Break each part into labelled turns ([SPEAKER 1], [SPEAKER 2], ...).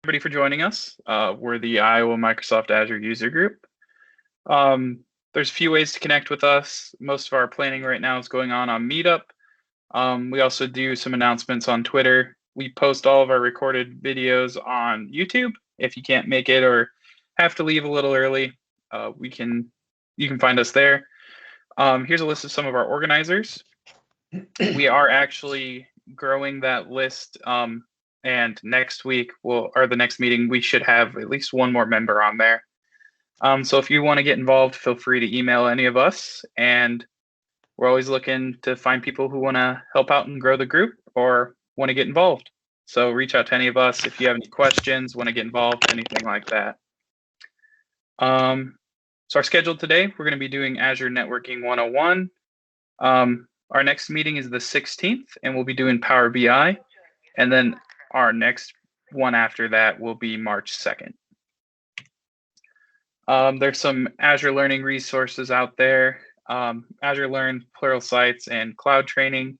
[SPEAKER 1] Everybody for joining us. We're the Iowa Microsoft Azure User Group. There's a few ways to connect with us. Most of our planning right now is going on Meetup. We also do some announcements on Twitter. We post all of our recorded videos on YouTube. If you can't make it or have to leave a little early, you can find us there. Here's a list of some of our organizers. We are actually growing that list. And next week, or the next meeting, we should have at least one more member on there. So if you want to get involved, feel free to email any of us. And we're always looking to find people who want to help out and grow the group or want to get involved. So reach out to any of us if you have any questions, want to get involved, anything like that. So our schedule today, we're going to be doing Azure Networking 101. Our next meeting is the 16th, and we'll be doing Power BI. And then our next one after that will be March 2nd. There's some Azure Learning resources out there. Azure Learn, Pluralsight, and Cloud Training.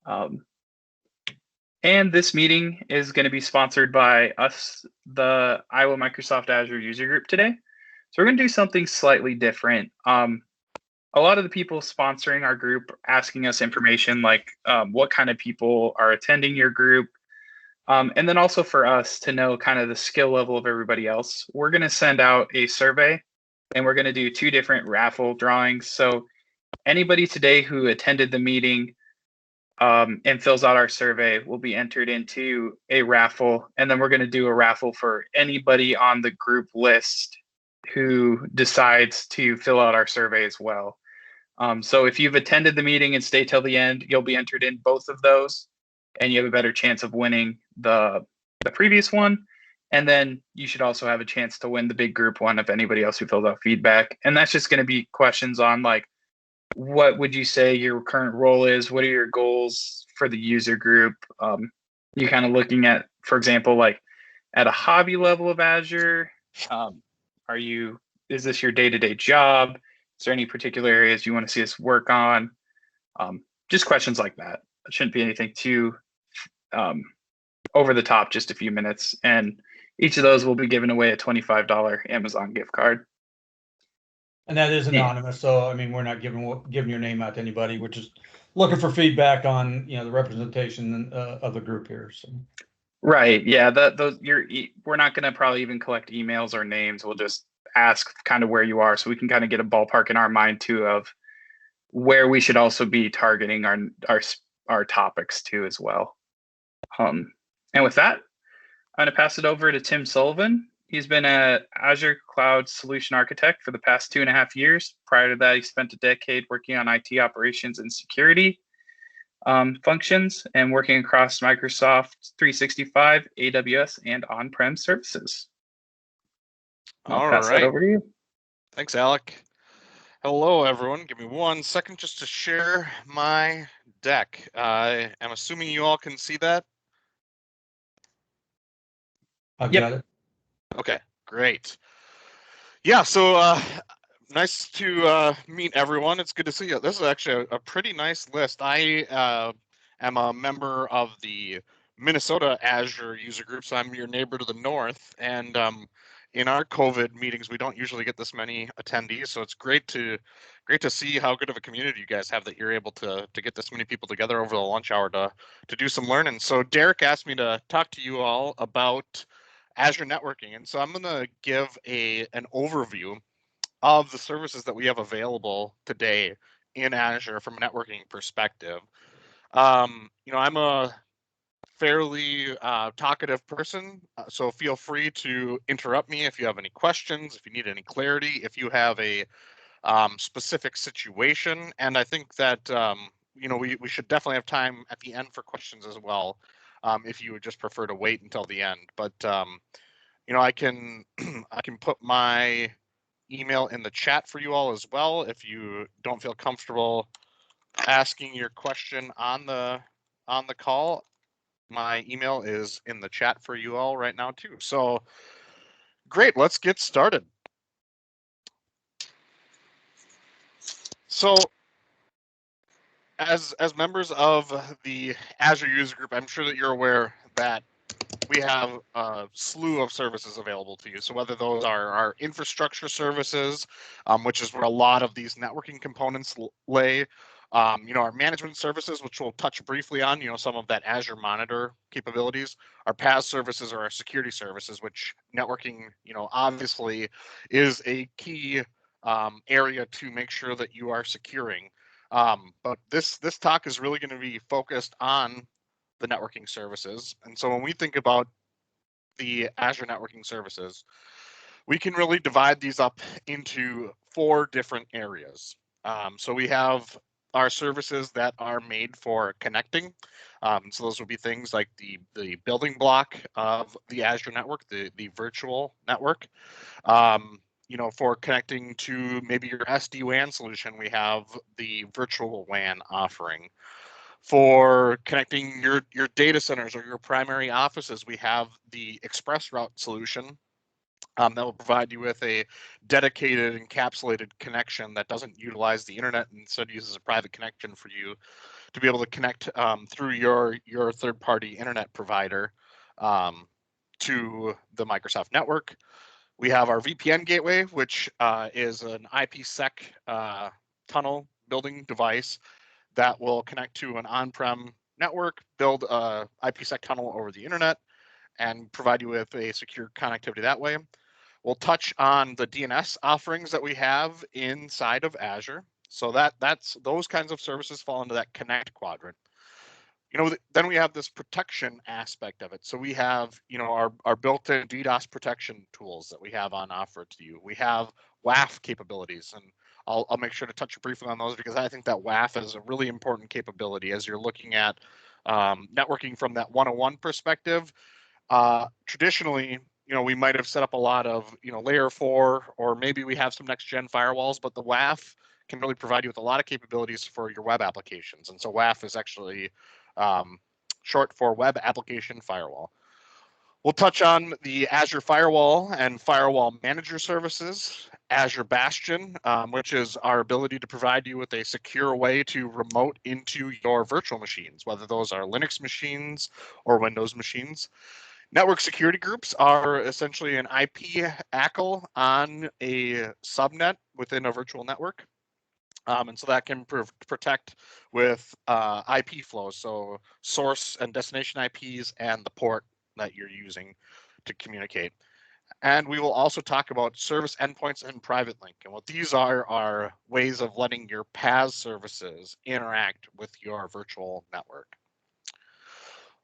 [SPEAKER 1] And this meeting is going to be sponsored by us, the Iowa Microsoft Azure User Group today. So we're going to do something slightly different. A lot of the people sponsoring our group asking us information like what kind of people are attending your group. And then also for us to know kind of the skill level of everybody else, we're going to send out a survey and we're going to do 2 different raffle drawings. So anybody today who attended the meeting and fills out our survey will be entered into a raffle. And then we're going to do a raffle for anybody on the group list who decides to fill out our survey as well. So if you've attended the meeting and stay till the end, you'll be entered in both of those. And you have a better chance of winning the previous one. And then you should also have a chance to win the big group one if anybody else who filled out feedback. And that's just going to be questions on like, what would you say your current role is? What are your goals for the user group? You're kind of looking at, for example, like at a hobby level of Azure, is this your day-to-day job? Is there any particular areas you want to see us work on? Just questions like that. It shouldn't be anything too over the top, just a few minutes. And each of those will be giving away a $25 Amazon gift card.
[SPEAKER 2] And that is anonymous. So, I mean, we're not giving your name out to anybody. We're just looking for feedback on, the representation of the group here. So.
[SPEAKER 1] Right. Yeah. We're not going to probably even collect emails or names. We'll just ask kind of where you are so we can kind of get a ballpark in our mind too of where we should also be targeting our topics too as well. And with that, I'm going to pass it over to Tim Sullivan. He's been an Azure Cloud Solution Architect for the past 2.5 years. Prior to that, he spent a decade working on IT operations and security functions and working across Microsoft 365, AWS, and on-prem services. I'll pass that over to you.
[SPEAKER 3] Thanks, Alec. Hello, everyone. Give me 1 second just to share my deck. I'm assuming you all can see that.
[SPEAKER 2] I've got it.
[SPEAKER 3] Okay, great. Yeah, so nice to meet everyone. It's good to see you. This is actually a pretty nice list. I am a member of the Minnesota Azure user group, so I'm your neighbor to the north. And in our COVID meetings, we don't usually get this many attendees, so it's great to see how good of a community you guys have that you're able to get this many people together over the lunch hour to do some learning. So Derek asked me to talk to you all about Azure networking, and so I'm going to give an overview of the services that we have available today in Azure from a networking perspective. I'm a fairly talkative person, so feel free to interrupt me if you have any questions, if you need any clarity, if you have a specific situation. And I think that we should definitely have time at the end for questions as well, if you would just prefer to wait until the end. But I can put my email in the chat for you all as well if you don't feel comfortable asking your question on the call. My email is in the chat for you all right now too. So great, let's get started. So as members of the Azure user group, I'm sure that you're aware that we have a slew of services available to you. So whether those are our infrastructure services, which is where a lot of these networking components lay, our management services, which we'll touch briefly on, some of that Azure Monitor capabilities, our PaaS services, or our security services, which networking, obviously is a key area to make sure that you are securing. But this talk is really going to be focused on the networking services. And so when we think about the Azure networking services, we can really divide these up into 4 different areas. So we have our services that are made for connecting. So those would be things like the building block of the Azure network, the virtual network. For connecting to maybe your SD-WAN solution, we have the virtual WAN offering. For connecting your data centers or your primary offices, we have the ExpressRoute solution that will provide you with a dedicated encapsulated connection that doesn't utilize the internet and instead uses a private connection for you to be able to connect through your third-party internet provider to the Microsoft network. We have our VPN gateway, which is an IPsec tunnel building device that will connect to an on-prem network, build a IPsec tunnel over the internet, and provide you with a secure connectivity that way. We'll touch on the DNS offerings that we have inside of Azure. So that's those kinds of services fall into that connect quadrant. Then we have this protection aspect of it. So we have, our built-in DDoS protection tools that we have on offer to you. We have WAF capabilities, and I'll make sure to touch briefly on those because I think that WAF is a really important capability as you're looking at networking from that 101 perspective. Traditionally, we might have set up a lot of, layer 4, or maybe we have some next gen firewalls, but the WAF can really provide you with a lot of capabilities for your web applications. And so WAF is actually short for Web Application Firewall. We'll touch on the Azure Firewall and Firewall Manager services, Azure Bastion, which is our ability to provide you with a secure way to remote into your virtual machines, whether those are Linux machines or Windows machines. Network security groups are essentially an IP ACL on a subnet within a virtual network. And so that can protect with IP flows, so source and destination IPs and the port that you're using to communicate. And we will also talk about service endpoints and private link. And what these are ways of letting your PaaS services interact with your virtual network.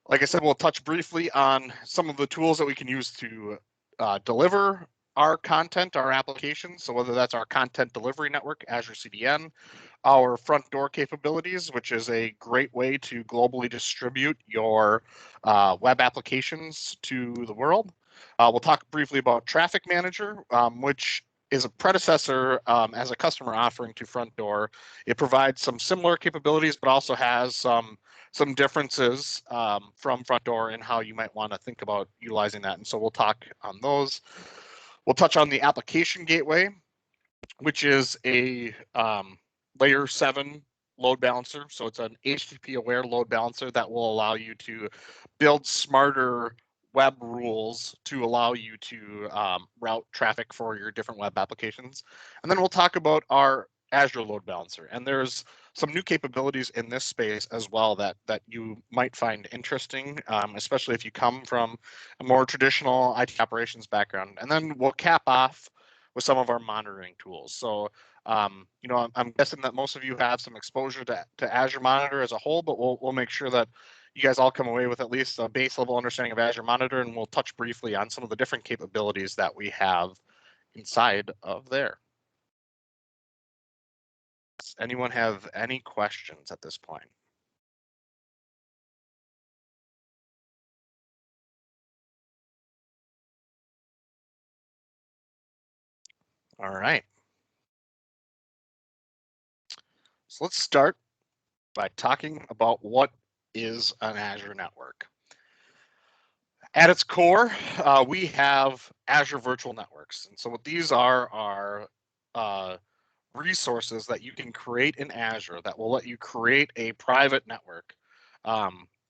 [SPEAKER 3] Like I said, we'll touch briefly on some of the tools that we can use to deliver our content, our applications. So whether that's our content delivery network, Azure CDN, our front door capabilities, which is a great way to globally distribute your web applications to the world. We'll talk briefly about Traffic Manager, which is a predecessor as a customer offering to Front Door. It provides some similar capabilities, but also has some differences from Front Door and how you might want to think about utilizing that. And so we'll talk on those. We'll touch on the Application Gateway, which is a layer 7 load balancer. So it's an HTTP aware load balancer that will allow you to build smarter web rules to allow you to route traffic for your different web applications. And then we'll talk about our Azure load balancer. And there's some new capabilities in this space as well that you might find interesting, especially if you come from a more traditional IT operations background. And then we'll cap off with some of our monitoring tools. So, I'm guessing that most of you have some exposure to Azure Monitor as a whole, but we'll make sure that you guys all come away with at least a base level understanding of Azure Monitor, and we'll touch briefly on some of the different capabilities that we have inside of there. Does anyone have any questions at this point? All right. So let's start by talking about what is an Azure network. At its core, we have Azure Virtual Networks. And so what these are resources that you can create in Azure that will let you create a private network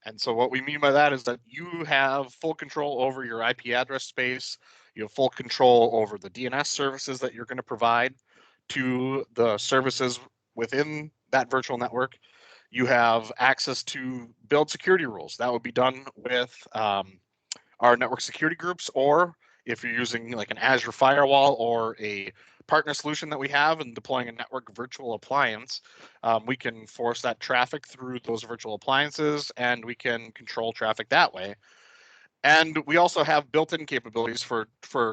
[SPEAKER 3] And so what we mean by that is that you have full control over your IP address space. You have full control over the DNS services that you're going to provide to the services within that virtual network. You have access to build security rules. That would be done with our network security groups, or if you're using like an Azure firewall or a partner solution that we have and deploying a network virtual appliance, we can force that traffic through those virtual appliances and we can control traffic that way. And we also have built-in capabilities for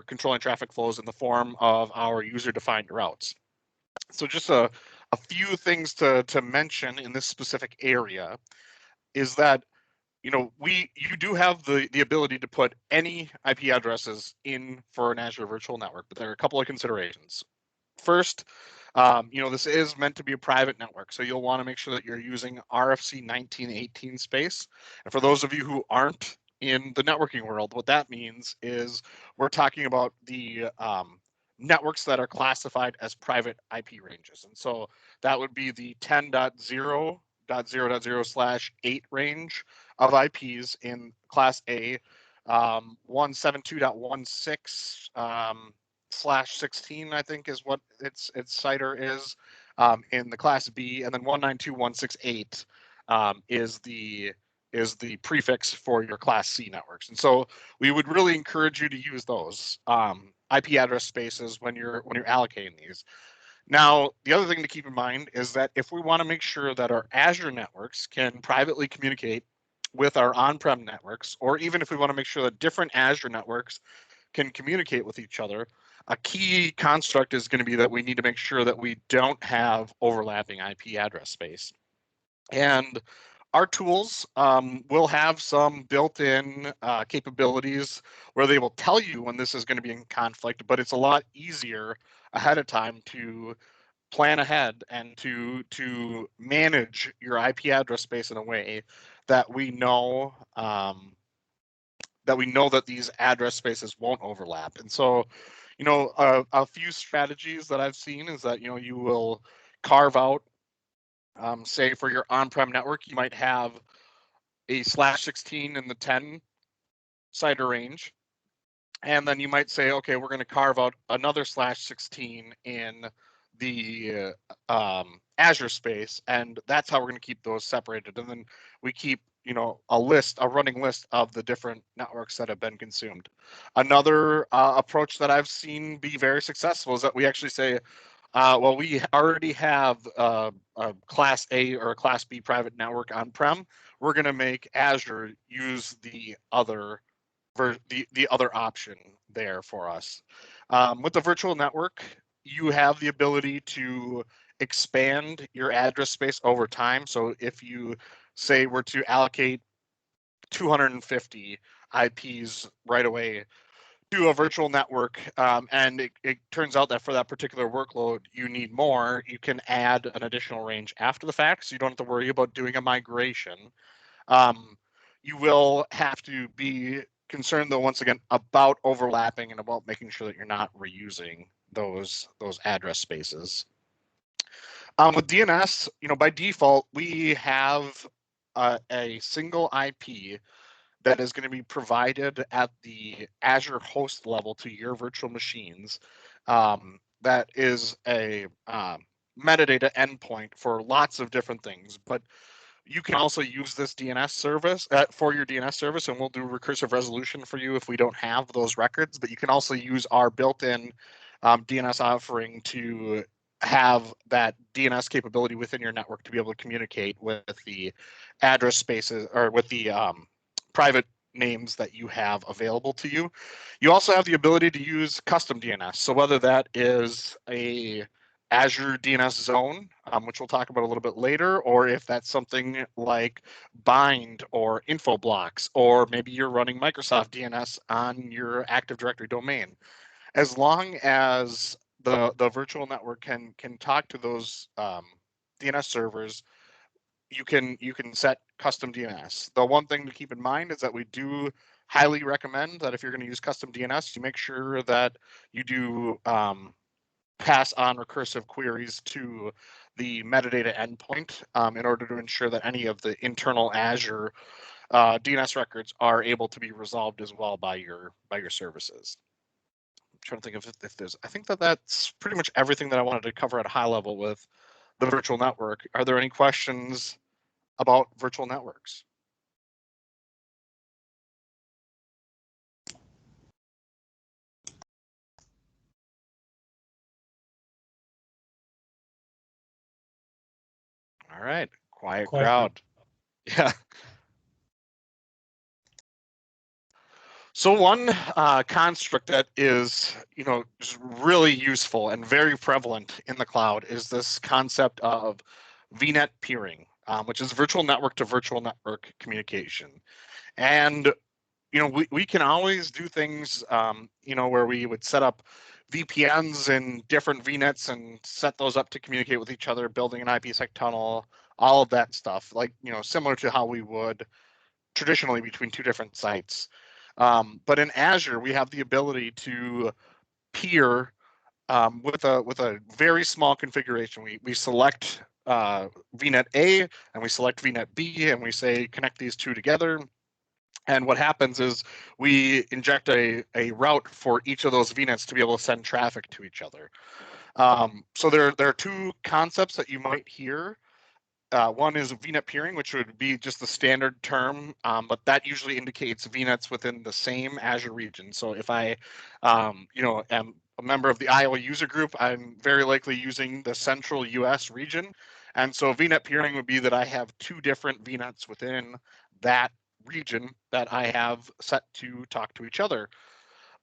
[SPEAKER 3] controlling traffic flows in the form of our user-defined routes. So just a few things to mention in this specific area is that you do have the ability to put any IP addresses in for an Azure virtual network, but there are a couple of considerations. First, this is meant to be a private network, so you'll want to make sure that you're using RFC 1918 space. And for those of you who aren't in the networking world, what that means is we're talking about the networks that are classified as private IP ranges. And so that would be the 10.0.0.0/8 range of IPs in Class A, 172.16/16, I think is what its CIDR is, in the Class B, and then 192.168 is the prefix for your Class C networks. And so we would really encourage you to use those IP address spaces when you're allocating these. Now, the other thing to keep in mind is that if we want to make sure that our Azure networks can privately communicate with our on-prem networks, or even if we want to make sure that different Azure networks can communicate with each other, a key construct is going to be that we need to make sure that we don't have overlapping IP address space. And our tools will have some built-in capabilities where they will tell you when this is going to be in conflict, but it's a lot easier ahead of time to plan ahead and to manage your IP address space in a way that we know that these address spaces won't overlap. And so, a few strategies that I've seen is that you will carve out, say for your on-prem network, you might have a /16 in the 10 CIDR range. And then you might say, okay, we're going to carve out another /16 in the Azure space, and that's how we're going to keep those separated. And then we keep, a running list of the different networks that have been consumed. Another approach that I've seen be very successful is that we actually say, well, we already have a Class A or a Class B private network on-prem. We're going to make Azure use the other option there for us. With the virtual network, you have the ability to expand your address space over time. So if you say were to allocate 250 IPs right away to a virtual network, and it turns out that for that particular workload you need more, you can add an additional range after the fact, so you don't have to worry about doing a migration. You will have to be concerned, though, once again, about overlapping and about making sure that you're not reusing those address spaces. With DNS, by default, we have a single IP that is going to be provided at the Azure host level to your virtual machines. That is a metadata endpoint for lots of different things, but you can also use this DNS service for your DNS service, and we'll do recursive resolution for you if we don't have those records. But you can also use our built-in DNS offering to have that DNS capability within your network to be able to communicate with the address spaces or with the private names that you have available to you. You also have the ability to use custom DNS. So whether that is a Azure DNS zone, which we'll talk about a little bit later, or if that's something like bind or info blocks, or maybe you're running Microsoft DNS on your Active Directory domain. As long as the virtual network can talk to those DNS servers, you can set custom DNS. The one thing to keep in mind is that we do highly recommend that if you're going to use custom DNS, you make sure that you do pass on recursive queries to the metadata endpoint in order to ensure that any of the internal Azure DNS records are able to be resolved as well by your services. I'm trying to think if there's, I think that's pretty much everything that I wanted to cover at a high level with the virtual network. Are there any questions about virtual networks? All right, quiet crowd. Yeah. So one construct that is, just really useful and very prevalent in the cloud is this concept of VNet peering, which is virtual network to virtual network communication. And we can always do things, where we would set up VPNs and different VNets and set those up to communicate with each other, building an IPsec tunnel, all of that stuff, like, similar to how we would traditionally between two different sites. But in Azure, we have the ability to peer with a very small configuration. We select VNet A and we select VNet B and we say connect these two together. And what happens is we inject a route for each of those VNets to be able to send traffic to each other. So there are two concepts that you might hear. One is VNet peering, which would be just the standard term, but that usually indicates VNets within the same Azure region. So if I, am a member of the Iowa user group, I'm very likely using the central US region. And so VNet peering would be that I have two different VNets within that region that I have set to talk to each other.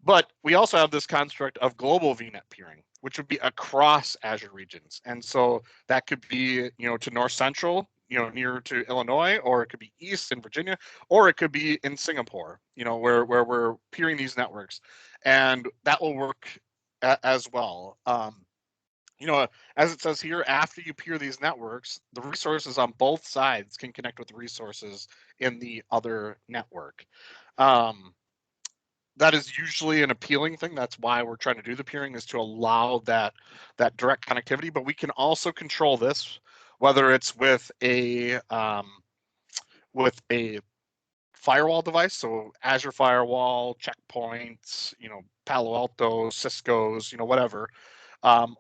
[SPEAKER 3] But we also have this construct of global VNet peering, which would be across Azure regions. And so that could be, to North Central, near to Illinois, or it could be East in Virginia, or it could be in Singapore, where we're peering these networks. And that will work as well. As it says here, after you peer these networks, the resources on both sides can connect with the resources in the other network. That is usually an appealing thing. That's why we're trying to do the peering, is to allow that direct connectivity. But we can also control this, whether it's with a firewall device, so Azure Firewall, Checkpoints, Palo Alto, Cisco's, whatever.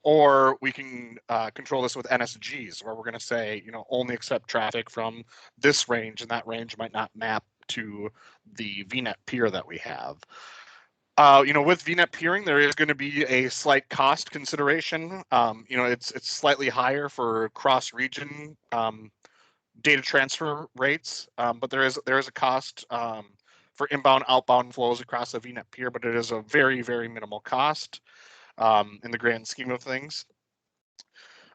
[SPEAKER 3] Or we can control this with NSGs, where we're going to say, only accept traffic from this range, and that range might not map to the VNet peer that we have. With VNet peering, there is going to be a slight cost consideration. It's slightly higher for cross-region data transfer rates, but there is a cost for inbound, outbound flows across the VNet peer, but it is a very, very minimal cost in the grand scheme of things.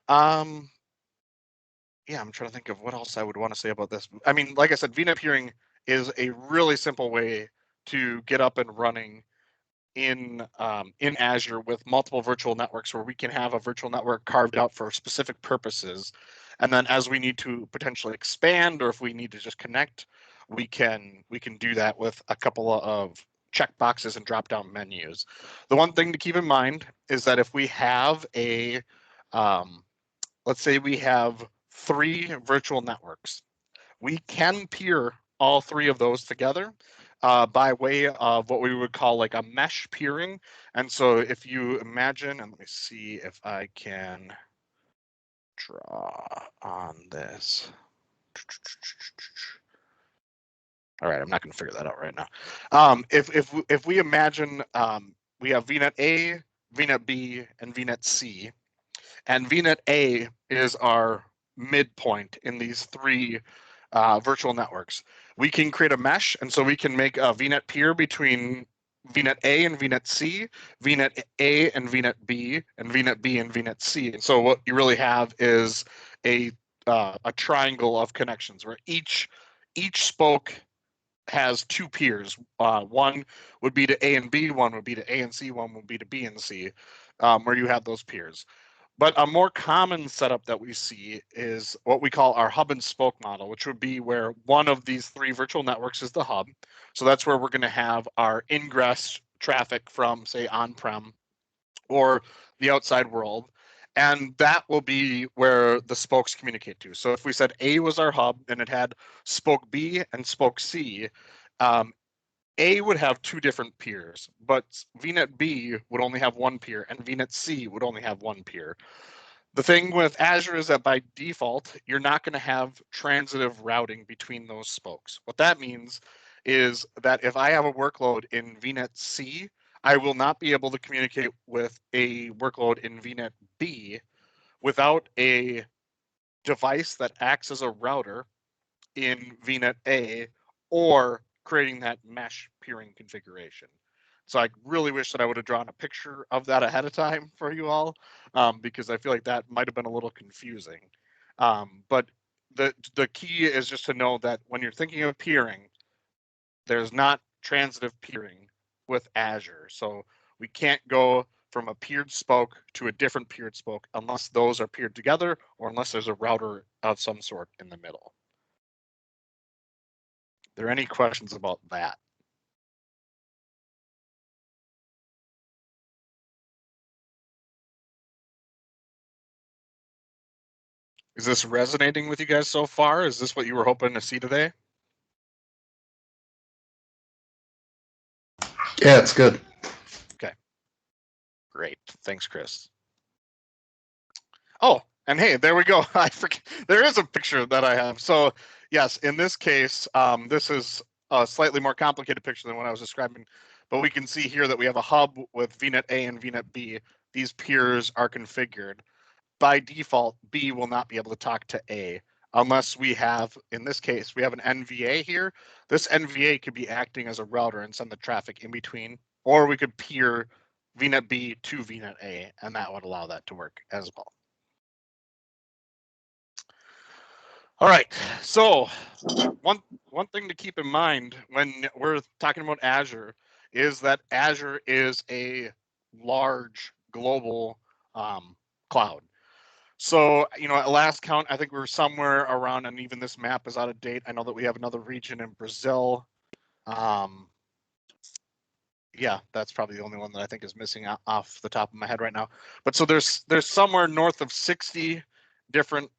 [SPEAKER 3] Yeah, I'm trying to think of what else I would want to say about this. I mean, like I said, VNet peering is a really simple way to get up and running in Azure with multiple virtual networks, where we can have a virtual network carved out for specific purposes. And then as we need to potentially expand, or if we need to just connect, we can do that with a couple of checkboxes and drop-down menus. The one thing to keep in mind is that if we have a, let's say we have 3 virtual networks, we can peer all 3 of those together by way of what we would call like a mesh peering. And so if you imagine, and let me see if I can draw on this. All right, I'm not going to figure that out right now. If we imagine we have VNet A, VNet B, and VNet C, and VNet A is our midpoint in these 3 virtual networks, we can create a mesh, and so we can make a VNet peer between VNet A and VNet C, VNet A and VNet B, and VNet B and VNet C. And so what you really have is a triangle of connections, where each spoke has 2 peers. One would be to A and B, one would be to A and C, one would be to B and C, where you have those peers. But a more common setup that we see is what we call our hub and spoke model, which would be where one of these 3 virtual networks is the hub. So that's where we're going to have our ingress traffic from, say, on-prem or the outside world. And that will be where the spokes communicate to. So if we said A was our hub and it had spoke B and spoke C, A would have two different peers, but VNet B would only have one peer and VNet C would only have one peer. The thing with Azure is that by default, you're not going to have transitive routing between those spokes. What that means is that if I have a workload in VNet C, I will not be able to communicate with a workload in VNet B without a device that acts as a router in VNet A or creating that mesh peering configuration. So I really wish that I would have drawn a picture of that ahead of time for you all, because I feel like that might have been a little confusing. But the key is just to know that when you're thinking of peering, there's not transitive peering with Azure. So we can't go from a peered spoke to a different peered spoke unless those are peered together or unless there's a router of some sort in the middle. Are there any questions about that? Is this resonating with you guys so far? Is this what you were hoping to see today?
[SPEAKER 4] Yeah, it's good.
[SPEAKER 3] Okay. Great. Thanks, Chris. Oh, and hey, there we go. I forget. There is a picture that I have. So yes, in this case, this is a slightly more complicated picture than what I was describing, but we can see here that we have a hub with VNet A and VNet B. These peers are configured. By default, B will not be able to talk to A unless we have, in this case, we have an NVA here. This NVA could be acting as a router and send the traffic in between, or we could peer VNet B to VNet A, and that would allow that to work as well. All right, so one thing to keep in mind when we're talking about Azure is that Azure is a large global cloud. So, you know, at last count, I think we were somewhere around, and even this map is out of date. I know that we have another region in Brazil. Yeah, that's probably the only one that I think is missing off the top of my head right now. But so there's somewhere north of 60 different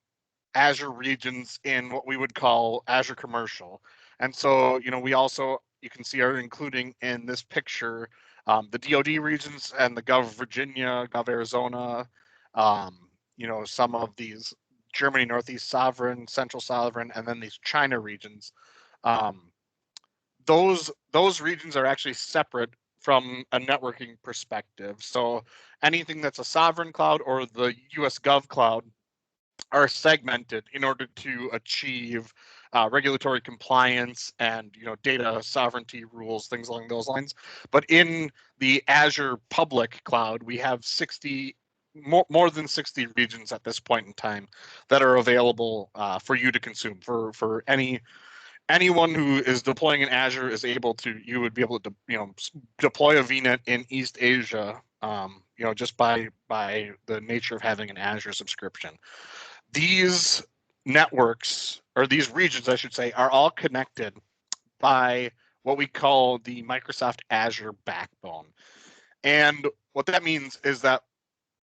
[SPEAKER 3] Azure regions in what we would call Azure Commercial. And so, you know, we also, you can see, are including in this picture the DoD regions and the Gov Virginia, Gov Arizona, you know, some of these Germany, Northeast Sovereign, Central Sovereign, and then these China regions. Those regions are actually separate from a networking perspective. So anything that's a sovereign cloud or the US Gov cloud are segmented in order to achieve regulatory compliance and, you know, data sovereignty rules, things along those lines. But in the Azure public cloud, we have more than 60 regions at this point in time that are available for you to consume. For anyone who is deploying in Azure is able to, you would be able to, you know, deploy a VNet in East Asia, you know, just by the nature of having an Azure subscription. These networks, or these regions, I should say, are all connected by what we call the Microsoft Azure backbone. And what that means is that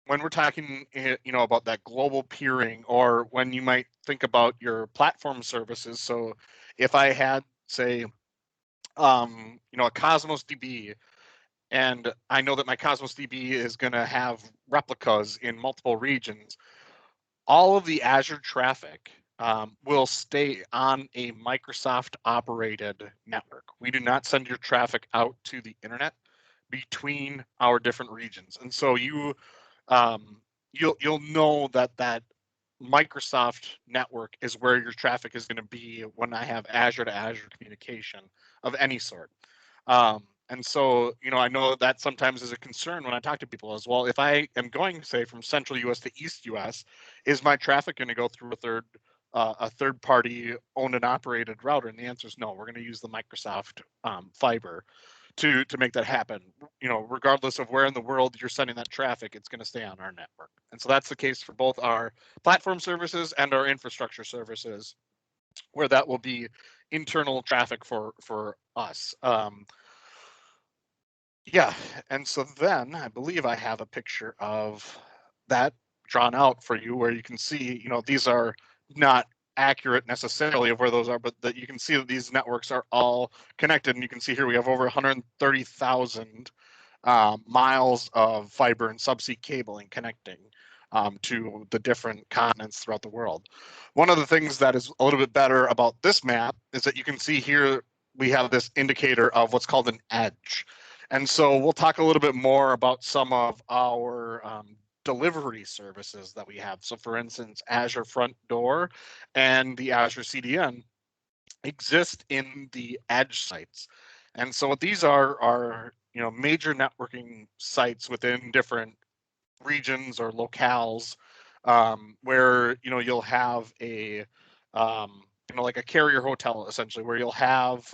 [SPEAKER 3] when we're talking, you know, about that global peering, or when you might think about your platform services. So if I had, say, you know, a Cosmos DB, and I know that my Cosmos DB is going to have replicas in multiple regions, all of the Azure traffic will stay on a Microsoft operated network. We do not send your traffic out to the internet between our different regions. And so you'll know that Microsoft network is where your traffic is going to be when I have Azure to Azure communication of any sort. And so, you know, I know that sometimes is a concern when I talk to people as well. If I am going, say, from Central US to East US, is my traffic going to go through a third party owned and operated router? And the answer is no. We're going to use the Microsoft fiber to make that happen. You know, regardless of where in the world you're sending that traffic, it's going to stay on our network. And so that's the case for both our platform services and our infrastructure services, where that will be internal traffic for us. Yeah, and so then I believe I have a picture of that drawn out for you where you can see, you know, these are not accurate necessarily of where those are, but that you can see that these networks are all connected. And you can see here we have over 130,000 miles of fiber and subsea cabling connecting to the different continents throughout the world. One of the things that is a little bit better about this map is that you can see here we have this indicator of what's called an edge. And so we'll talk a little bit more about some of our delivery services that we have. So for instance, Azure Front Door and the Azure CDN exist in the edge sites. And so what these are, you know, major networking sites within different regions or locales where, you know, you'll have a, you know, like a carrier hotel essentially, where you'll have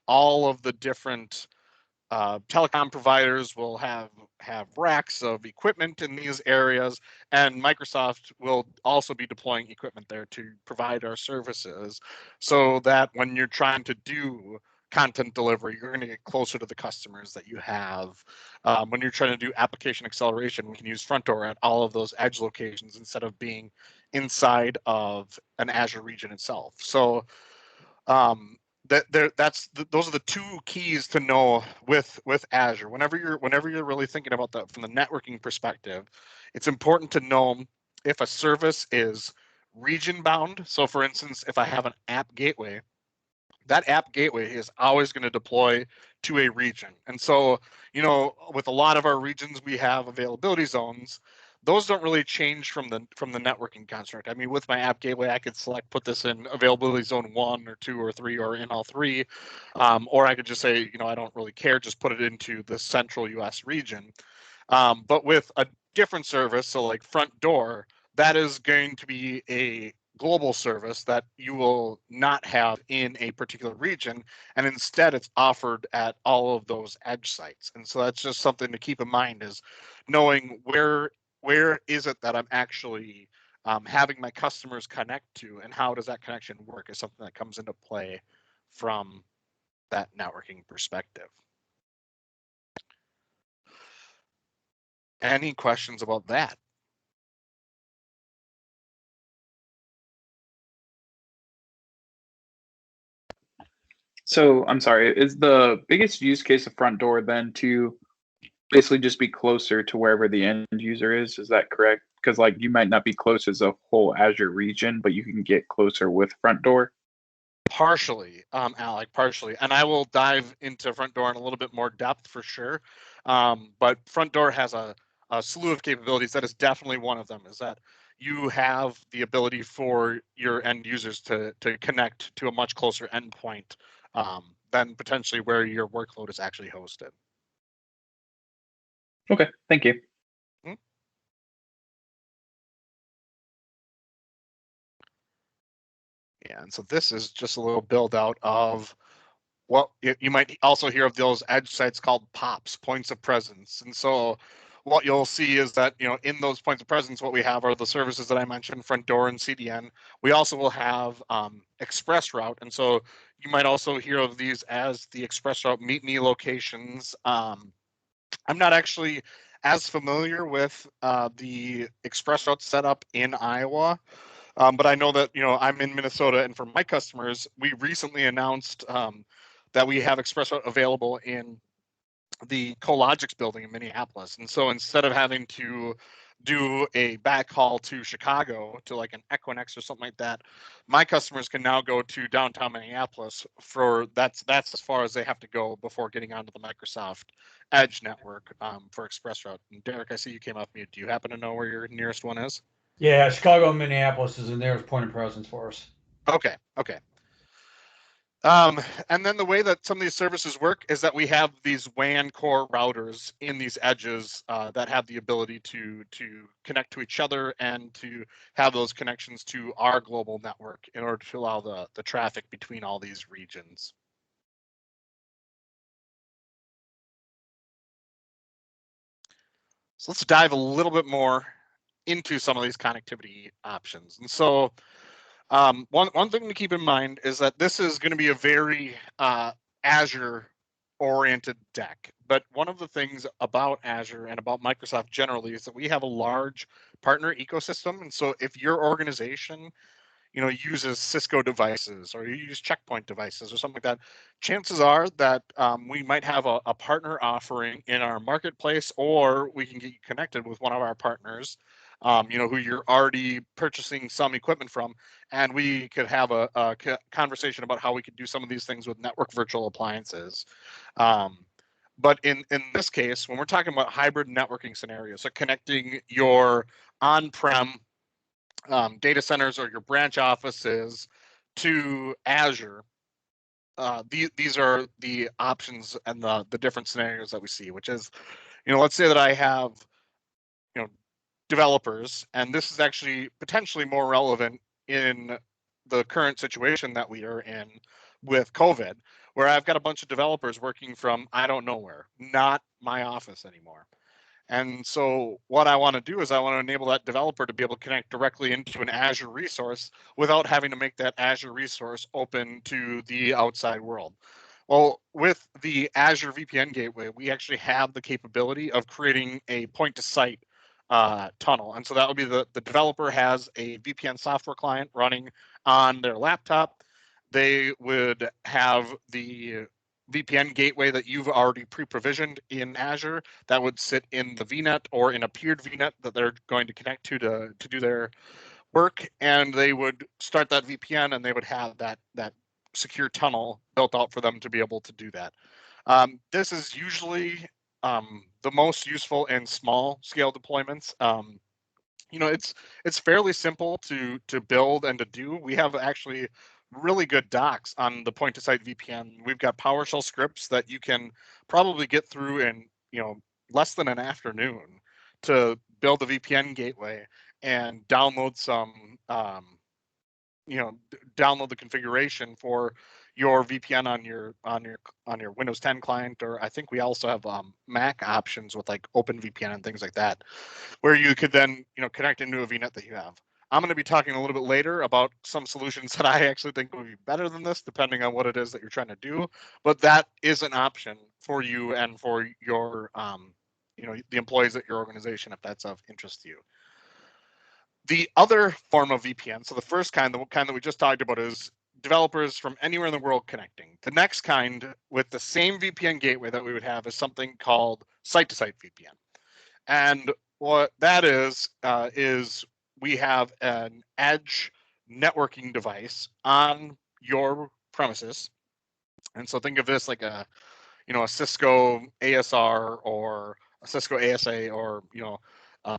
[SPEAKER 3] all of the different telecom providers will have racks of equipment in these areas, and Microsoft will also be deploying equipment there to provide our services so that when you're trying to do content delivery, you're going to get closer to the customers that you have. When you're trying to do application acceleration, we can use Front Door at all of those edge locations instead of being inside of an Azure region itself. So those are the two keys to know with Azure. Whenever you're really thinking about that from the networking perspective, it's important to know if a service is region bound. So for instance, if I have an app gateway, that app gateway is always going to deploy to a region. And so, you know, with a lot of our regions, we have availability zones. Those don't really change from the networking construct. I mean, with my app gateway, I could select put this in availability zone 1 or 2 or 3 or in all 3, or I could just say, you know, I don't really care, just put it into the central US region. But with a different service, so like Front Door, that is going to be a global service that you will not have in a particular region, and instead it's offered at all of those edge sites. And so that's just something to keep in mind, is knowing where is it that I'm actually having my customers connect to, and how does that connection work is something that comes into play from that networking perspective. Any questions about that?
[SPEAKER 1] So I'm sorry, is the biggest use case of Front Door then to basically just be closer to wherever the end user is? Is that correct? Because like you might not be close as a whole Azure region, but you can get closer with Front Door.
[SPEAKER 3] Partially, Alec, partially. And I will dive into Front Door in a little bit more depth for sure. But Front Door has a slew of capabilities. That is definitely one of them, is that you have the ability for your end users to connect to a much closer endpoint than potentially where your workload is actually hosted.
[SPEAKER 1] Okay, thank you.
[SPEAKER 3] Yeah, and so this is just a little build out of what you might also hear of those edge sites called POPs, points of presence. And so what you'll see is that, you know, in those points of presence, what we have are the services that I mentioned, Front Door and CDN. We also will have ExpressRoute. And so you might also hear of these as the ExpressRoute Meet Me locations. I'm not actually as familiar with the ExpressRoute setup in Iowa. But I know that, you know, I'm in Minnesota, and for my customers, we recently announced that we have ExpressRoute available in the Cologix building in Minneapolis. And so instead of having to do a backhaul to Chicago to like an Equinix or something like that, my customers can now go to downtown Minneapolis for that's as far as they have to go before getting onto the Microsoft Edge network for ExpressRoute. And Derek, I see you came off mute. Do you happen to know where your nearest one is?
[SPEAKER 2] Yeah, Chicago and Minneapolis is the nearest point of presence for us.
[SPEAKER 3] Okay. And then the way that some of these services work is that we have these WAN core routers in these edges that have the ability to connect to each other and to have those connections to our global network in order to allow the traffic between all these regions. So let's dive a little bit more into some of these connectivity options. And so one thing to keep in mind is that this is going to be a very Azure oriented deck. But one of the things about Azure and about Microsoft generally is that we have a large partner ecosystem. And so if your organization, uses Cisco devices or you use Checkpoint devices or something like that, chances are that we might have a partner offering in our marketplace, or we can get you connected with one of our partners, who you're already purchasing some equipment from, and we could have a conversation about how we could do some of these things with network virtual appliances. But in this case, when we're talking about hybrid networking scenarios, so connecting your on-prem data centers or your branch offices to Azure, these are the options and the different scenarios that we see, which is, let's say that I have, developers, and this is actually potentially more relevant in the current situation that we are in with COVID, where I've got a bunch of developers working from I don't know where, not my office anymore. And so what I want to do is I want to enable that developer to be able to connect directly into an Azure resource without having to make that Azure resource open to the outside world. Well, with the Azure VPN gateway, we actually have the capability of creating a point-to-site tunnel. And so that would be the developer has a VPN software client running on their laptop. They would have the VPN gateway that you've already pre-provisioned in Azure that would sit in the VNet or in a peered VNet that they're going to connect to do their work, and they would start that VPN and they would have that secure tunnel built out for them to be able to do that. This is usually the most useful in small scale deployments. It's fairly simple to build and to do. We have actually really good docs on the point-to-site VPN. We've got PowerShell scripts that you can probably get through in less than an afternoon to build the VPN gateway and download some download the configuration for your VPN on your Windows 10 client, or I think we also have Mac options with like OpenVPN and things like that, where you could then connect into a VNet that you have. I'm going to be talking a little bit later about some solutions that I actually think would be better than this, depending on what it is that you're trying to do. But that is an option for you and for your the employees at your organization, if that's of interest to you. The other form of VPN, so the first kind, the kind that we just talked about, is developers from anywhere in the world connecting. The next kind, with the same VPN gateway that we would have, is something called site-to-site VPN. And what that is we have an edge networking device on your premises. And so think of this like a Cisco ASR or a Cisco ASA or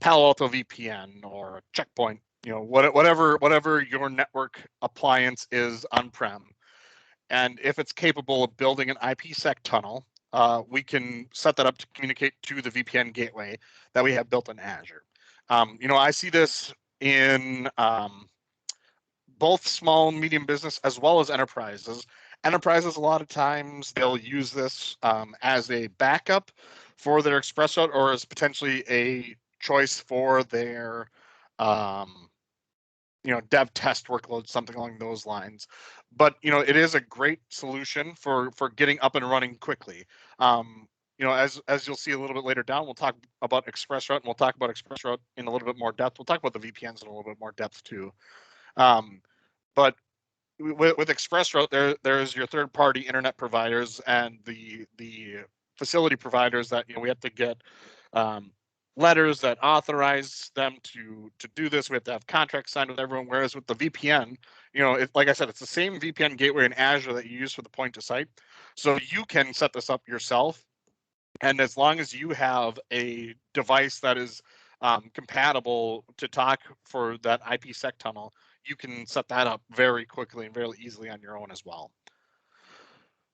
[SPEAKER 3] Palo Alto VPN or Checkpoint, whatever your network appliance is on-prem. And if it's capable of building an IPsec tunnel, we can set that up to communicate to the VPN gateway that we have built in Azure. I see this in both small and medium business as well as enterprises. Enterprises, a lot of times, they'll use this as a backup for their ExpressRoute or as potentially a choice for their dev test workload, something along those lines. But it is a great solution for getting up and running quickly. As you'll see a little bit later down, we'll talk about ExpressRoute, and we'll talk about ExpressRoute in a little bit more depth. We'll talk about the VPNs in a little bit more depth too. But with ExpressRoute, there's your third-party internet providers and the facility providers that we have to get letters that authorize them to do this. We have to have contracts signed with everyone. Whereas with the VPN, like I said, it's the same VPN gateway in Azure that you use for the point-to-site. So you can set this up yourself. And as long as you have a device that is compatible to talk for that IPsec tunnel, you can set that up very quickly and very easily on your own as well.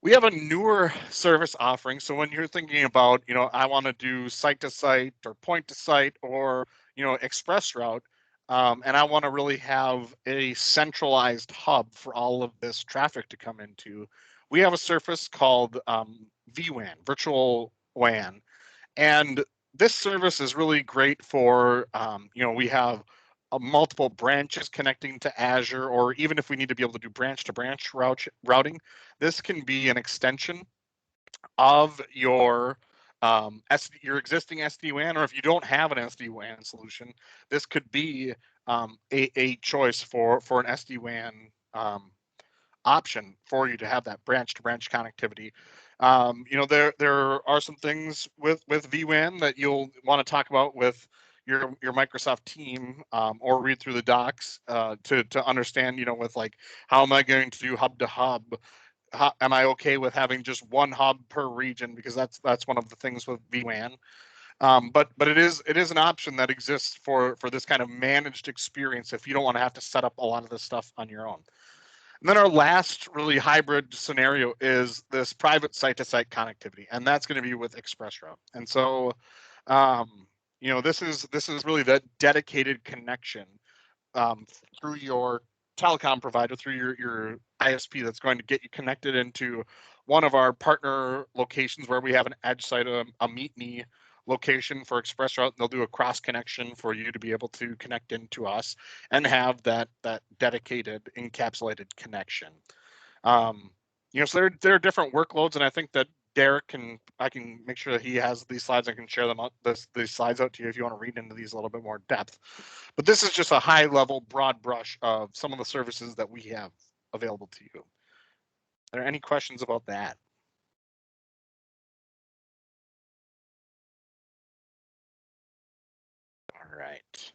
[SPEAKER 3] We have a newer service offering. So when you're thinking about, I want to do site-to-site or point-to-site or, ExpressRoute, and I want to really have a centralized hub for all of this traffic to come into, we have a service called vWAN, Virtual WAN. And this service is really great for, we have multiple branches connecting to Azure, or even if we need to be able to do branch-to-branch routing, this can be an extension of your your existing SD-WAN, or if you don't have an SD-WAN solution, this could be a choice for an SD-WAN option for you to have that branch-to-branch connectivity. You know, there are some things with vWAN that you'll want to talk about with your Microsoft team, or read through the docs to understand, you know, with like, how am I going to do hub to hub? Am I okay with having just one hub per region? Because that's one of the things with vWAN. But it is an option that exists for this kind of managed experience if you don't want to have to set up a lot of this stuff on your own. And then our last really hybrid scenario is this private site-to-site connectivity, and that's going to be with ExpressRoute. And so, you know, this is really that dedicated connection through your telecom provider, through your ISP, that's going to get you connected into one of our partner locations where we have an edge site, a Meet Me location for ExpressRoute. They'll do a cross connection for you to be able to connect into us and have that dedicated encapsulated connection. You know, so there are different workloads, and I think that Derek I can make sure that he has these slides. I can share them out, these slides out to you if you want to read into these a little bit more depth. But this is just a high level, broad brush of some of the services that we have available to you. Are there any questions about that? All right.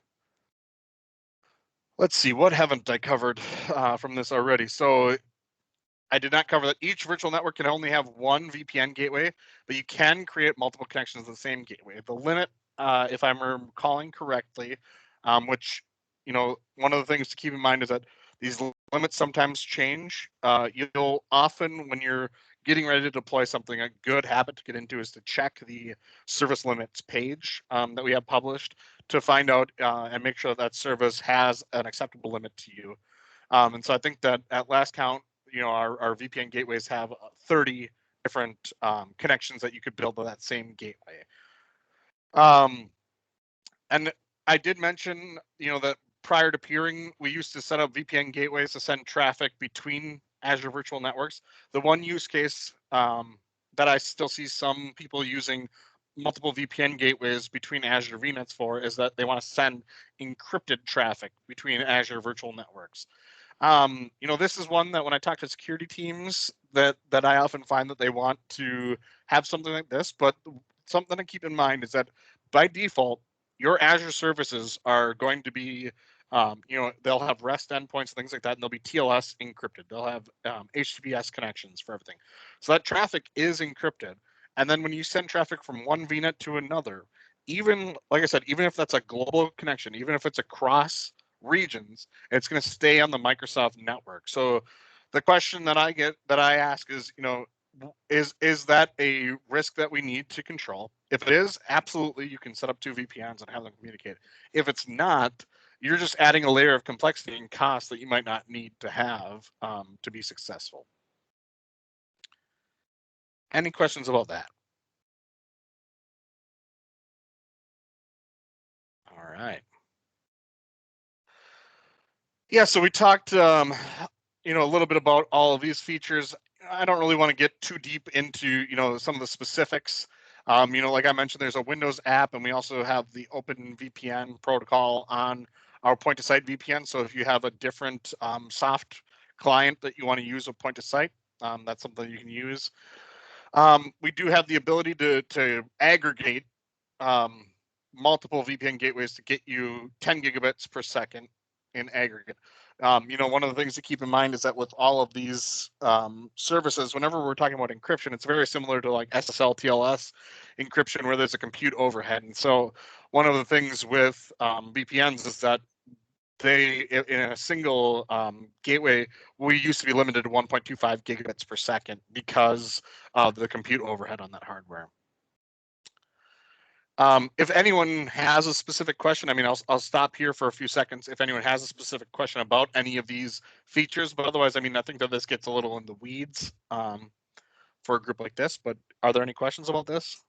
[SPEAKER 3] Let's see, what haven't I covered from this already? So I did not cover that each virtual network can only have one VPN gateway, but you can create multiple connections to the same gateway. The limit, if I'm recalling correctly, which, you know, one of the things to keep in mind is that these limits sometimes change. You'll often, when you're getting ready to deploy something, a good habit to get into is to check the service limits page that we have published to find out and make sure that service has an acceptable limit to you. And so I think that at last count, you know, our VPN gateways have 30 different connections that you could build to that same gateway. And I did mention, you know, that prior to peering, we used to set up VPN gateways to send traffic between Azure virtual networks. The one use case that I still see some people using multiple VPN gateways between Azure VNets for is that they want to send encrypted traffic between Azure virtual networks. You know, this is one that when I talk to security teams that I often find that they want to have something like this, but something to keep in mind is that by default, your Azure services are going to be, you know, they'll have REST endpoints, things like that, and they'll be TLS encrypted. They'll have HTTPS connections for everything. So that traffic is encrypted. And then when you send traffic from one VNet to another, even, like I said, even if that's a global connection, even if it's across regions, it's going to stay on the Microsoft network. So the question that I ask is, you know, is that a risk that we need to control? If it is, absolutely, you can set up 2 VPNs and have them communicate. If it's not, you're just adding a layer of complexity and cost that you might not need to have to be successful. Any questions about that? All right. Yeah, so we talked, you know, a little bit about all of these features. I don't really want to get too deep into, you know, some of the specifics. You know, like I mentioned, there's a Windows app, and we also have the Open VPN protocol on our point-to-site VPN. So if you have a different soft client that you want to use a point-to-site, that's something you can use. We do have the ability to aggregate multiple VPN gateways to get you 10 gigabits per second in aggregate. You know, one of the things to keep in mind is that with all of these services, whenever we're talking about encryption, it's very similar to like SSL TLS encryption, where there's a compute overhead. And so one of the things with VPNs is that they, in a single gateway, we used to be limited to 1.25 gigabits per second because of the compute overhead on that hardware. If anyone has a specific question, I mean, I'll stop here for a few seconds if anyone has a specific question about any of these features, but otherwise, I mean, I think that this gets a little in the weeds for a group like this, but are there any questions about this?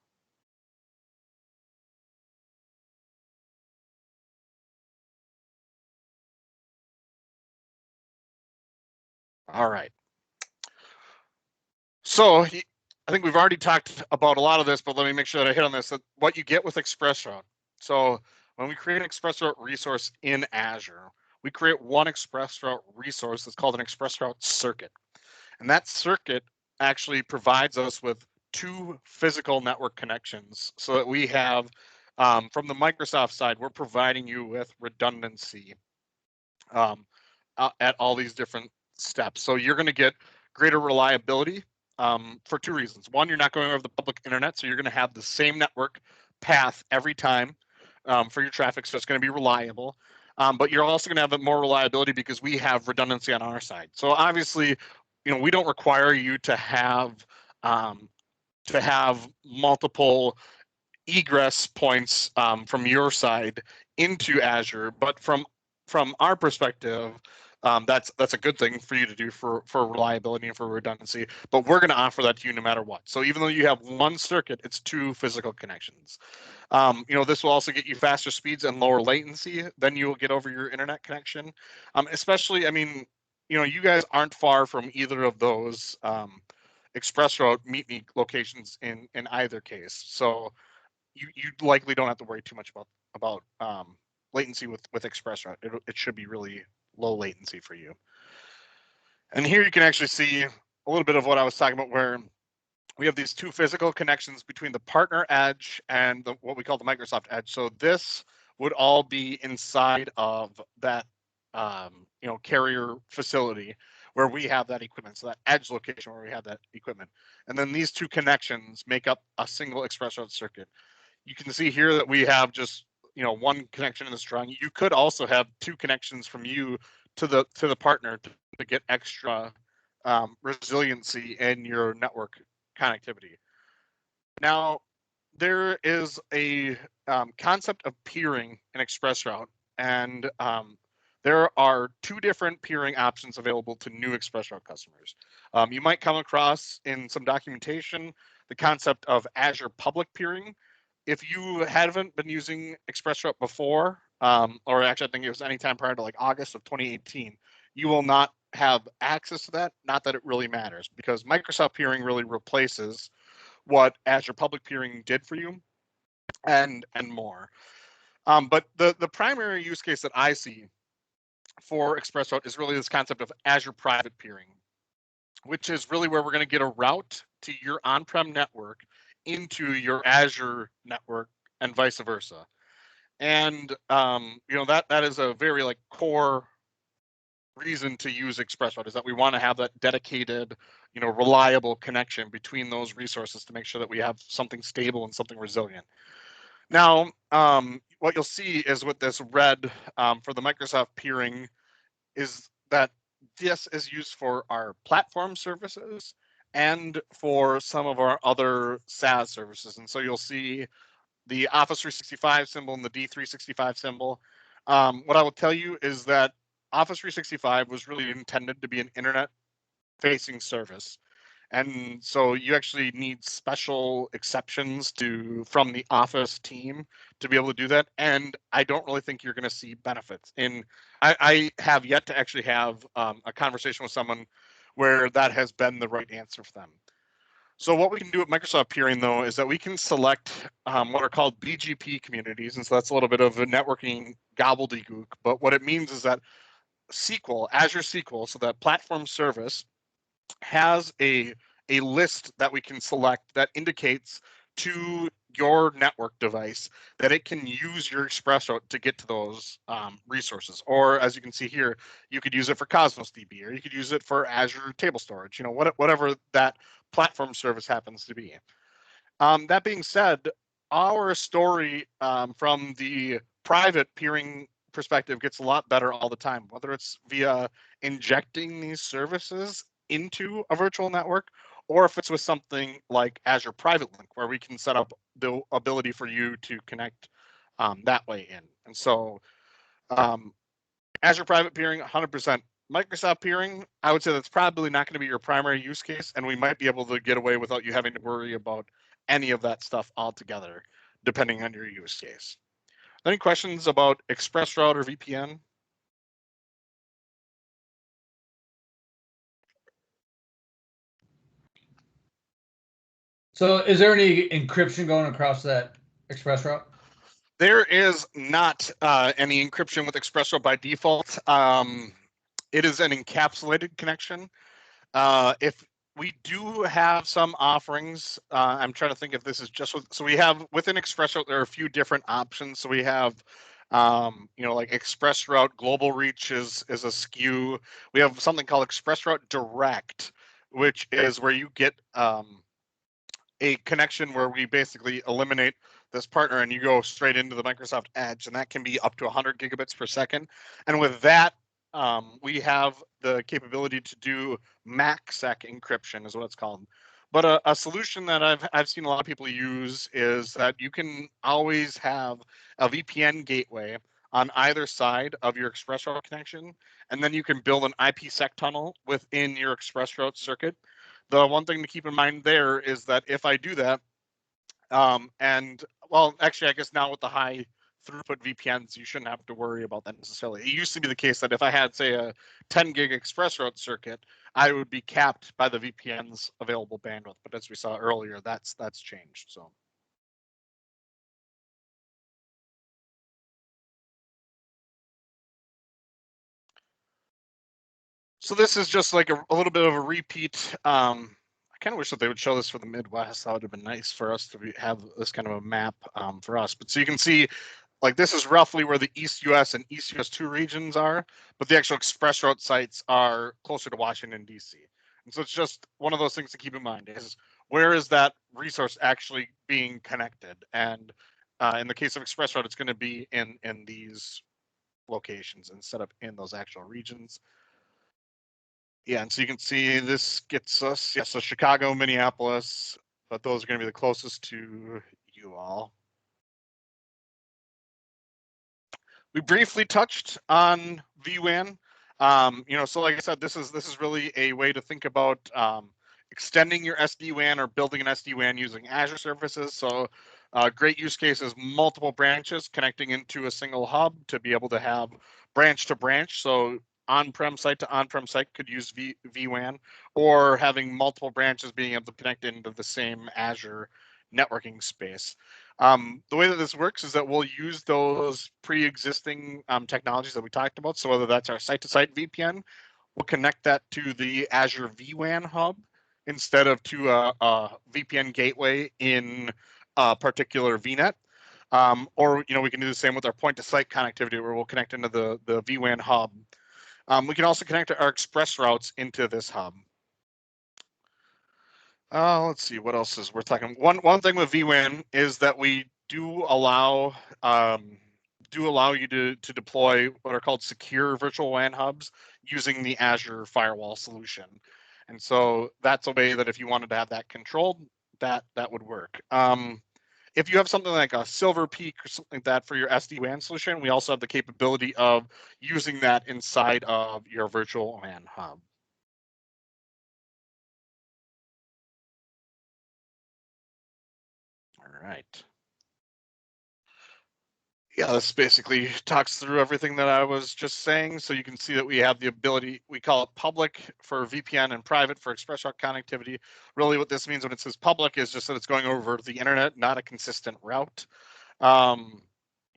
[SPEAKER 3] All right. So I think we've already talked about a lot of this, but let me make sure that I hit on this, that what you get with ExpressRoute. So when we create an ExpressRoute resource in Azure, we create one ExpressRoute resource that's called an ExpressRoute circuit. And that circuit actually provides us with 2 physical network connections so that we have, from the Microsoft side, we're providing you with redundancy at all these different steps. So you're going to get greater reliability for 2 reasons. One, you're not going over the public internet, so you're going to have the same network path every time for your traffic, so it's going to be reliable. But you're also going to have more reliability because we have redundancy on our side. So obviously, we don't require you to have multiple egress points from your side into Azure, but from our perspective, that's a good thing for you to do for reliability and for redundancy. But we're going to offer that to you no matter what. So even though you have one circuit, it's 2 physical connections. This will also get you faster speeds and lower latency than you will get over your internet connection. Especially, you guys aren't far from either of those ExpressRoute meet me locations in either case. So you likely don't have to worry too much about latency with ExpressRoute. It should be really low latency for you. And here you can actually see a little bit of what I was talking about, where we have these 2 physical connections between the partner edge and what we call the Microsoft edge. So this would all be inside of that carrier facility where we have that equipment. So that edge location where we have that equipment. And then these 2 connections make up a single ExpressRoute circuit. You can see here that we have just one connection in this drawing. You could also have 2 connections from you to the partner to get extra resiliency in your network connectivity. Now, there is a concept of peering in ExpressRoute, and there are 2 different peering options available to new ExpressRoute customers. You might come across in some documentation the concept of Azure public peering. If you haven't been using ExpressRoute before, or actually I think it was anytime prior to like August of 2018, you will not have access to that. Not that it really matters, because Microsoft peering really replaces what Azure public peering did for you and more. But the primary use case that I see for ExpressRoute is really this concept of Azure private peering, which is really where we're going to get a route to your on-prem network into your Azure network and vice versa. And that is a very core reason to use ExpressRoute, is that we want to have that dedicated, reliable connection between those resources to make sure that we have something stable and something resilient. Now, what you'll see is with this red for the Microsoft peering is that this is used for our platform services and for some of our other SaaS services. And so you'll see the Office 365 symbol and the D365 symbol. What I will tell you is that Office 365 was really intended to be an internet-facing service. And so you actually need special exceptions from the Office team to be able to do that. And I don't really think you're going to see benefits. I have yet to actually have a conversation with someone where that has been the right answer for them. So what we can do at Microsoft Peering, though, is that we can select what are called BGP communities. And so that's a little bit of a networking gobbledygook. But what it means is that Azure SQL, so that platform service, has a list that we can select that indicates to your network device that it can use your ExpressRoute to get to those resources. Or as you can see here, you could use it for Cosmos DB, or you could use it for Azure Table Storage, whatever that platform service happens to be. That being said, our story from the private peering perspective gets a lot better all the time, whether it's via injecting these services into a virtual network, or if it's with something like Azure Private Link, where we can set up the ability for you to connect that way in. And so Azure Private Peering, 100%. Microsoft Peering, I would say that's probably not going to be your primary use case, and we might be able to get away without you having to worry about any of that stuff altogether, depending on your use case. Any questions about ExpressRoute or VPN?
[SPEAKER 2] So is there any encryption going across that ExpressRoute?
[SPEAKER 3] There is not any encryption with ExpressRoute by default. It is an encapsulated connection. If we do have some offerings, I'm trying to think if this is just so we have within ExpressRoute, there are a few different options. So we have, like ExpressRoute Global Reach is a SKU. We have something called ExpressRoute Direct, which is where you get a connection where we basically eliminate this partner and you go straight into the Microsoft Edge, and that can be up to 100 gigabits per second. And with that, we have the capability to do MAC-sec encryption is what it's called. But a solution that I've seen a lot of people use is that you can always have a VPN gateway on either side of your ExpressRoute connection, and then you can build an IPsec tunnel within your ExpressRoute circuit. The one thing to keep in mind there is that if I do that, and well, actually, I guess now with the high throughput VPNs, you shouldn't have to worry about that necessarily. It used to be the case that if I had, say, a 10 gig ExpressRoute circuit, I would be capped by the VPN's available bandwidth. But as we saw earlier, that's changed. So this is just like a little bit of a repeat. I kind of wish that they would show this for the Midwest. That would have been nice for us to have this kind of a map for us. But so you can see, like, this is roughly where the East US and East US 2 regions are, but the actual ExpressRoute sites are closer to Washington, D.C. And so it's just one of those things to keep in mind is where is that resource actually being connected? And in the case of ExpressRoute, it's going to be in these locations instead of in those actual regions. Yeah, and so you can see this gets us, yeah, so Chicago, Minneapolis, but those are going to be the closest to you all. We briefly touched on vWAN. So like I said, this is really a way to think about extending your SD-WAN or building an SD-WAN using Azure services. So great use case is multiple branches connecting into a single hub to be able to have branch to branch. So on-prem site to on-prem site could use vWAN, or having multiple branches being able to connect into the same Azure networking space. The way that this works is that we'll use those pre-existing technologies that we talked about. So whether that's our site-to-site VPN, we'll connect that to the Azure vWAN hub instead of to a VPN gateway in a particular VNet. Or we can do the same with our point-to-site connectivity, where we'll connect into the vWAN hub. We can also connect our ExpressRoutes into this hub. Let's see what else is worth talking. One thing with vWAN is that we do allow you to deploy what are called secure virtual WAN hubs using the Azure firewall solution. And so that's a way that if you wanted to have that controlled, that would work. If you have something like a Silver Peak or something like that for your SD-WAN solution, we also have the capability of using that inside of your virtual WAN hub. All right. Yeah, this basically talks through everything that I was just saying. So you can see that we have the ability, we call it public for VPN and private for ExpressRoute connectivity. Really what this means when it says public is just that it's going over the internet, not a consistent route. One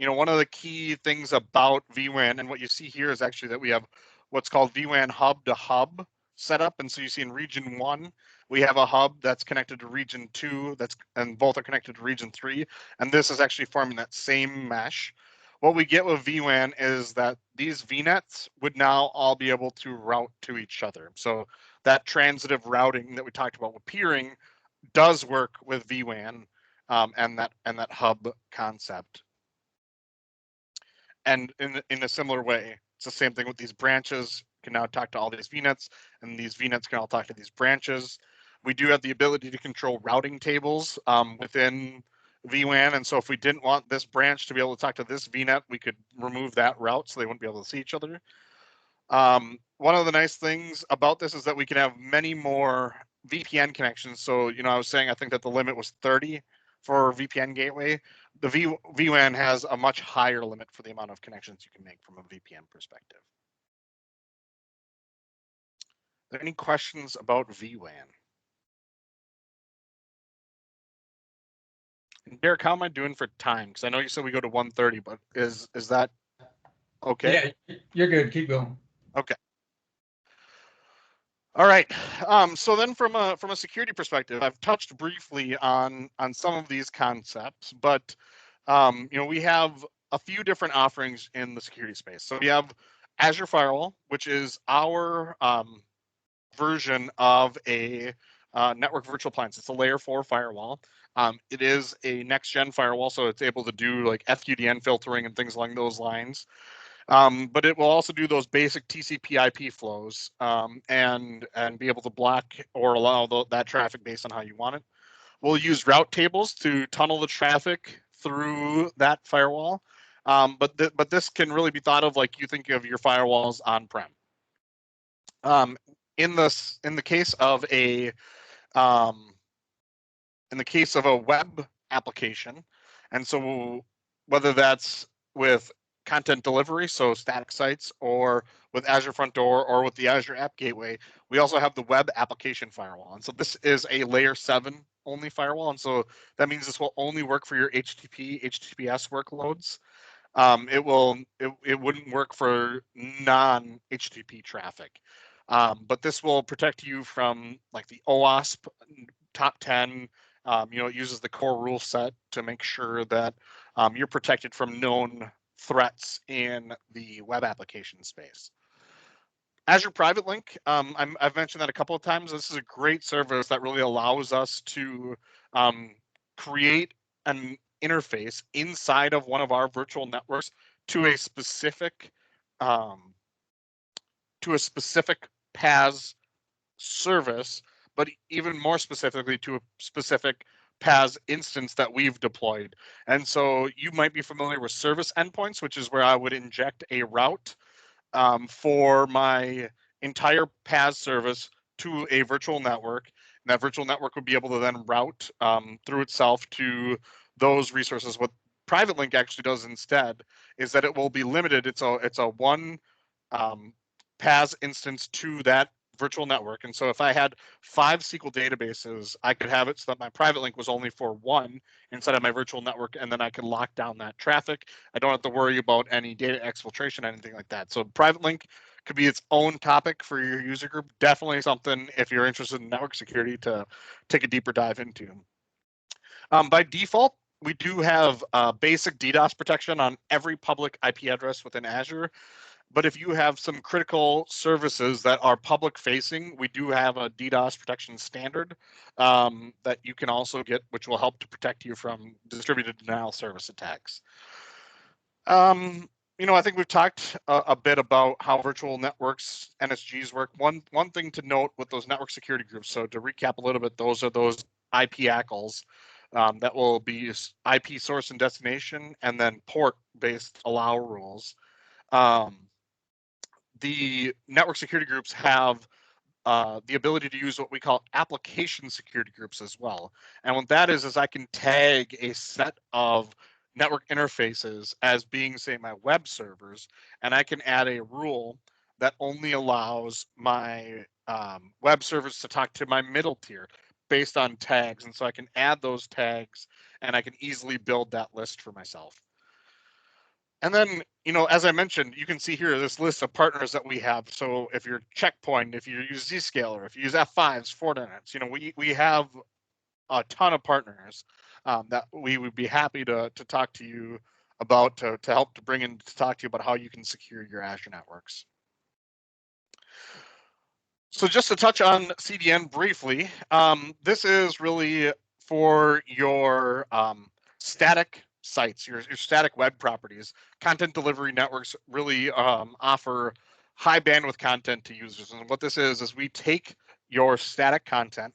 [SPEAKER 3] of the key things about vWAN, and what you see here is actually that we have what's called vWAN hub to hub setup. And so you see in region 1, we have a hub that's connected to region 2, and both are connected to region 3. And this is actually forming that same mesh. What we get with vWAN is that these VNets would now all be able to route to each other. So that transitive routing that we talked about with peering does work with vWAN and that hub concept. And in a similar way, it's the same thing with these branches. Can now talk to all these VNets, and these VNets can all talk to these branches. We do have the ability to control routing tables within vWAN, and so if we didn't want this branch to be able to talk to this VNet, we could remove that route so they wouldn't be able to see each other. One of the nice things about this is that we can have many more VPN connections. So, I was saying I think that the limit was 30 for VPN gateway. The vWAN has a much higher limit for the amount of connections you can make from a VPN perspective. Are there any questions about vWAN? Derek, how am I doing for time? Because I know you said we go to 1:30, but is that okay?
[SPEAKER 2] Yeah, you're good. Keep going.
[SPEAKER 3] Okay. All right. So then from a security perspective, I've touched briefly on some of these concepts, but we have a few different offerings in the security space. So we have Azure Firewall, which is our version of a network virtual appliance. It's a layer 4 firewall. It is a next gen firewall, so it's able to do like FQDN filtering and things along those lines. But it will also do those basic TCP/IP flows and be able to block or allow that traffic based on how you want it. We'll use route tables to tunnel the traffic through that firewall. But this can really be thought of like you think of your firewalls on-prem. In the case of a web application, and so whether that's with content delivery, so static sites, or with Azure Front Door, or with the Azure App Gateway, we also have the web application firewall. And so this is a layer 7 only firewall, and so that means this will only work for your HTTP, HTTPS workloads. It wouldn't work for non-HTTP traffic. But this will protect you from like the OWASP top 10. It uses the core rule set to make sure that you're protected from known threats in the web application space. Azure Private Link, I've mentioned that a couple of times. This is a great service that really allows us to create an interface inside of one of our virtual networks to a specific PaaS service, but even more specifically to a specific PaaS instance that we've deployed. And so you might be familiar with service endpoints, which is where I would inject a route for my entire PaaS service to a virtual network. And that virtual network would be able to then route through itself to those resources. What Private Link actually does instead is that it will be limited. It's a one PaaS instance to that virtual network. And so if I had 5 SQL databases, I could have it so that my private link was only for one inside of my virtual network, and then I could lock down that traffic. I don't have to worry about any data exfiltration, anything like that. So private link could be its own topic for your user group. Definitely something, if you're interested in network security, to take a deeper dive into. By default, we do have basic DDoS protection on every public IP address within Azure. But if you have some critical services that are public facing, we do have a DDoS protection standard that you can also get, which will help to protect you from distributed denial service attacks. I think we've talked a bit about how virtual networks, NSGs work. One thing to note with those network security groups, so to recap a little bit, those are those IP ACLs that will be IP source and destination, and then port-based allow rules. The network security groups have the ability to use what we call application security groups as well. And what that is I can tag a set of network interfaces as being, say, my web servers, and I can add a rule that only allows my web servers to talk to my middle tier based on tags. And so I can add those tags, and I can easily build that list for myself. And then, as I mentioned, you can see here this list of partners that we have. So if you're Checkpoint, if you use Zscaler, if you use F5s, Fortinets, we have a ton of partners that we would be happy to talk to you about, to help to bring in to talk to you about how you can secure your Azure networks. So just to touch on CDN briefly, this is really for your static sites, your static web properties. Content delivery networks really offer high bandwidth content to users. And what this is we take your static content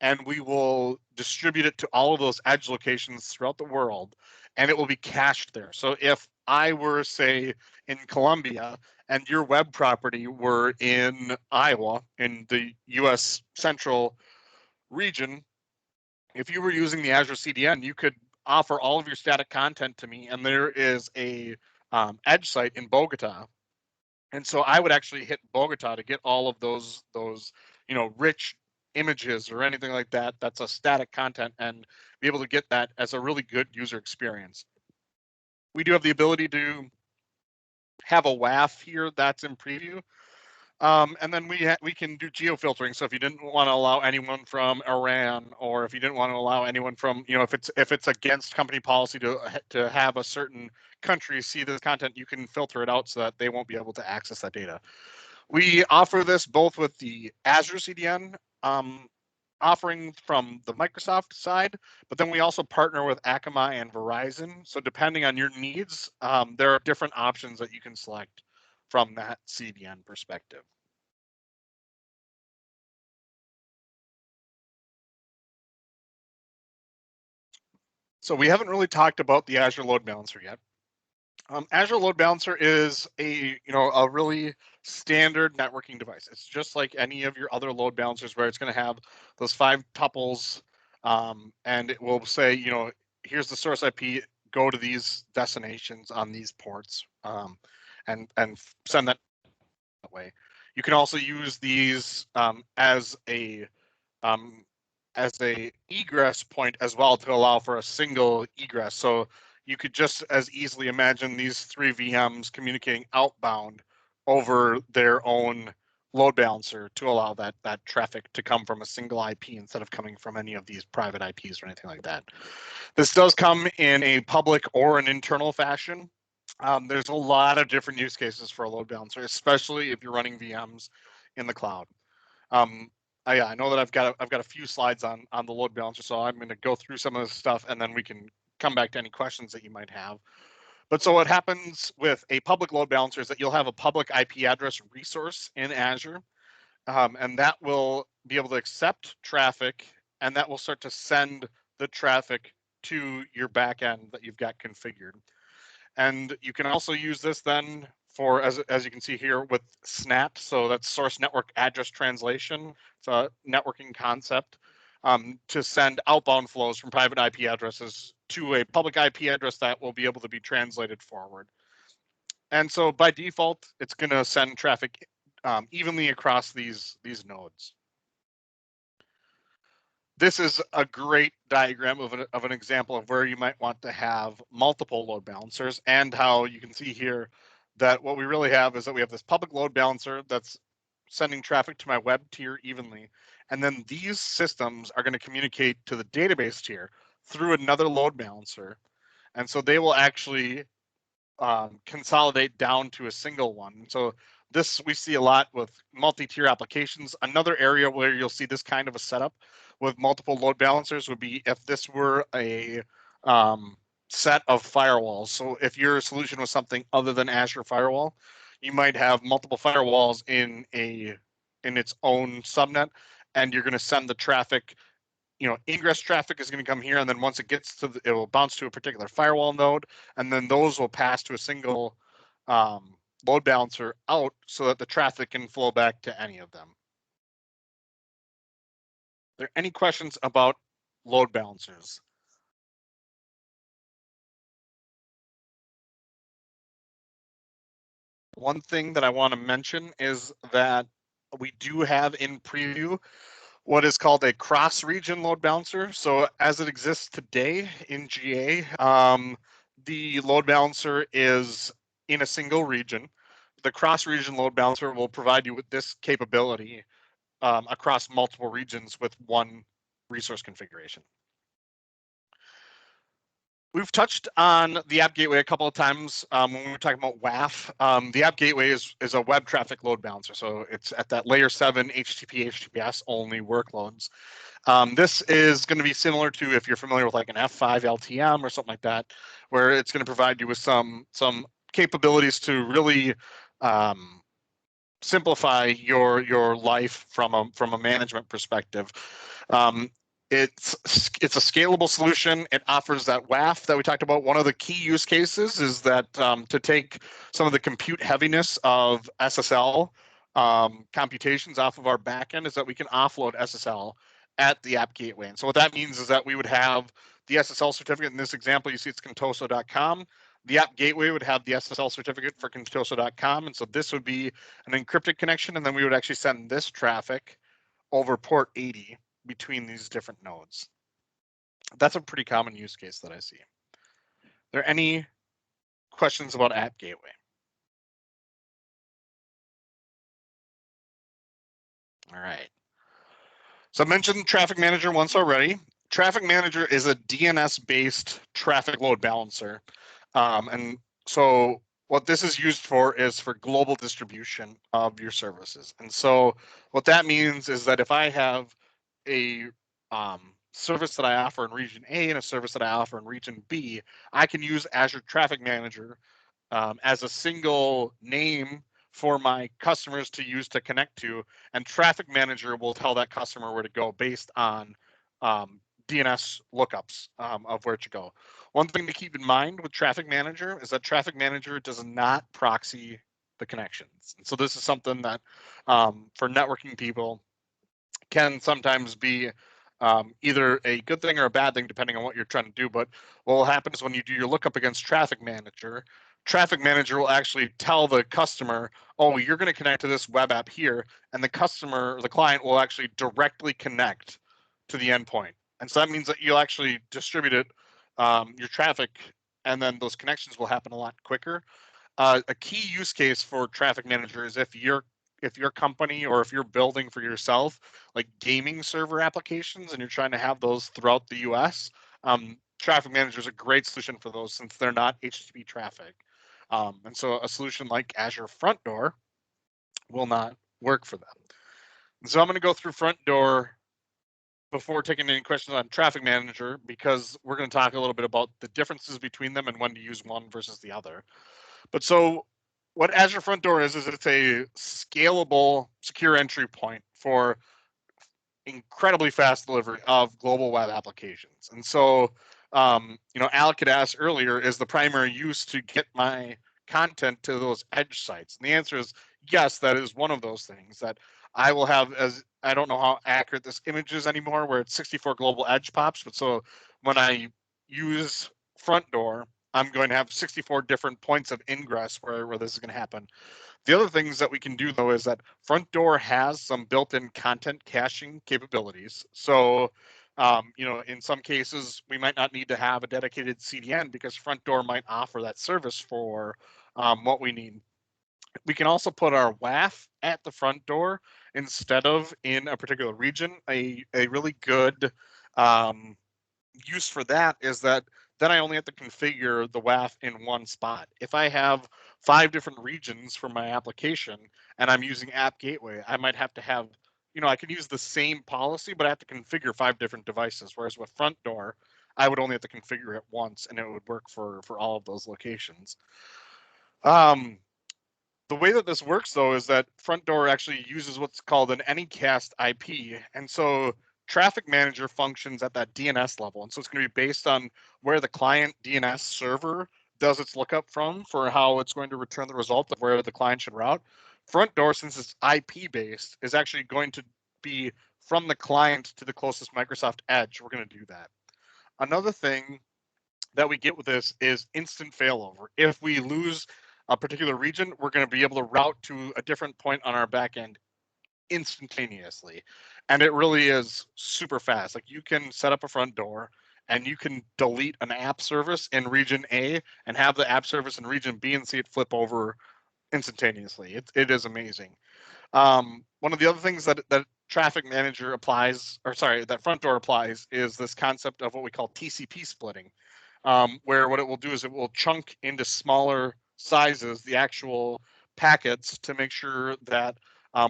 [SPEAKER 3] and we will distribute it to all of those edge locations throughout the world, and it will be cached there. So if I were, say, in Colombia and your web property were in Iowa, in the US Central region, if you were using the Azure CDN, you could offer all of your static content to me, and there is a edge site in Bogota. And so I would actually hit Bogota to get all of those rich images or anything like that that's a static content, and be able to get that as a really good user experience. We do have the ability to have a WAF here that's in preview. And then we can do geo filtering. So if you didn't want to allow anyone from Iran, or if you didn't want to allow anyone from, if it's against company policy to have a certain country see this content, you can filter it out so that they won't be able to access that data. We offer this both with the Azure CDN offering from the Microsoft side, but then we also partner with Akamai and Verizon. So depending on your needs, there are different options that you can select from that CDN perspective. So we haven't really talked about the Azure Load Balancer yet. Azure Load Balancer is a really standard networking device. It's just like any of your other load balancers, where it's going to have those 5 tuples, and it will say, here's the source IP, go to these destinations on these ports, and send that way. You can also use these as a egress point as well, to allow for a single egress. So you could just as easily imagine these 3 VMs communicating outbound over their own load balancer to allow that traffic to come from a single IP instead of coming from any of these private IPs or anything like that. This does come in a public or an internal fashion. There's a lot of different use cases for a load balancer, especially if you're running VMs in the cloud. I know that I've got a few slides on the load balancer, so I'm going to go through some of this stuff, and then we can come back to any questions that you might have. But so what happens with a public load balancer is that you'll have a public IP address resource in Azure, and that will be able to accept traffic, and that will start to send the traffic to your backend that you've got configured. And you can also use this then for, as you can see here, with SNAT, so that's Source Network Address Translation. It's a networking concept to send outbound flows from private IP addresses to a public IP address that will be able to be translated forward. And so by default, it's going to send traffic evenly across these nodes. This is a great diagram of an example of where you might want to have multiple load balancers, and how you can see here that what we really have is that we have this public load balancer that's sending traffic to my web tier evenly. And then these systems are going to communicate to the database tier through another load balancer. And so they will actually consolidate down to a single one. So this we see a lot with multi-tier applications. Another area where you'll see this kind of a setup with multiple load balancers would be if this were a set of firewalls. So if your solution was something other than Azure Firewall, you might have multiple firewalls in its own subnet, and you're going to send the traffic. Ingress traffic is going to come here, and then once it gets to it will bounce to a particular firewall node, and then those will pass to a single load balancer out, so that the traffic can flow back to any of them. Are there any questions about load balancers? One thing that I want to mention is that we do have in preview what is called a cross-region load balancer. So as it exists today in GA, the load balancer is in a single region. The cross-region load balancer will provide you with this capability across multiple regions with one resource configuration. We've touched on the app gateway a couple of times when we were talking about WAF. The app gateway is a web traffic load balancer. So it's at that layer 7 HTTP, HTTPS only workloads. This is going to be similar to if you're familiar with like an F5 LTM or something like that, where it's going to provide you with some capabilities to really simplify your life from a management perspective. It's a scalable solution. It offers that WAF that we talked about. One of the key use cases is that to take some of the compute heaviness of SSL computations off of our backend, is that we can offload SSL at the app gateway. And so what that means is that we would have the SSL certificate. In this example, you see it's contoso.com. The app gateway would have the SSL certificate for contoso.com. And so this would be an encrypted connection. And then we would actually send this traffic over port 80 between these different nodes. That's a pretty common use case that I see. Are there any questions about App Gateway? All right. So I mentioned Traffic Manager once already. Traffic Manager is a DNS-based traffic load balancer. And so what this is used for is for global distribution of your services. And so what that means is that if I have a service that I offer in region A and a service that I offer in region B, I can use Azure Traffic Manager as a single name for my customers to use to connect to, and Traffic Manager will tell that customer where to go based on DNS lookups of where to go. One thing to keep in mind with Traffic Manager is that Traffic Manager does not proxy the connections. And so this is something that for networking people can sometimes be either a good thing or a bad thing, depending on what you're trying to do. But what will happen is when you do your lookup against Traffic Manager will actually tell the customer, oh, you're going to connect to this web app here, and the customer, the client, will actually directly connect to the endpoint. And so that means that you'll actually distribute it, your traffic, and then those connections will happen a lot quicker. A key use case for Traffic Manager is if your company or if you're building for yourself like gaming server applications and you're trying to have those throughout the US, Traffic Manager is a great solution for those since they're not HTTP traffic. And so a solution like Azure Front Door will not work for them. And so I'm going to go through Front Door before taking any questions on Traffic Manager, because we're going to talk a little bit about the differences between them and when to use one versus the other. But so what Azure Front Door is it's a scalable secure entry point for incredibly fast delivery of global web applications. And so, Alec had asked earlier, is the primary use to get my content to those edge sites? And the answer is yes, that is one of those things that I will have. As I don't know how accurate this image is anymore, where it's 64 global edge pops. But so when I use Front Door, I'm going to have 64 different points of ingress where this is going to happen. The other things that we can do, though, is that Front Door has some built-in content caching capabilities. So, in some cases, we might not need to have a dedicated CDN because Front Door might offer that service for what we need. We can also put our WAF at the front door instead of in a particular region. A really good use for that is that then I only have to configure the WAF in one spot. If I have 5 different regions for my application and I'm using App Gateway, I might have to have, I can use the same policy, but I have to configure 5 different devices. Whereas with Front Door, I would only have to configure it once and it would work for all of those locations. The way that this works, though, is that Front Door actually uses what's called an Anycast IP. And so Traffic Manager functions at that DNS level. And so it's going to be based on where the client DNS server does its lookup from for how it's going to return the result of where the client should route. Front Door, since it's IP based, is actually going to be from the client to the closest Microsoft Edge. We're going to do that. Another thing that we get with this is instant failover. If we lose a particular region, we're going to be able to route to a different point on our back end instantaneously. And it really is super fast. Like, you can set up a Front Door and you can delete an app service in region A and have the app service in region B and see it flip over instantaneously. It is amazing. One of the other things that Traffic Manager applies, that Front Door applies, is this concept of what we call TCP splitting, where what it will do is it will chunk into smaller sizes the actual packets to make sure that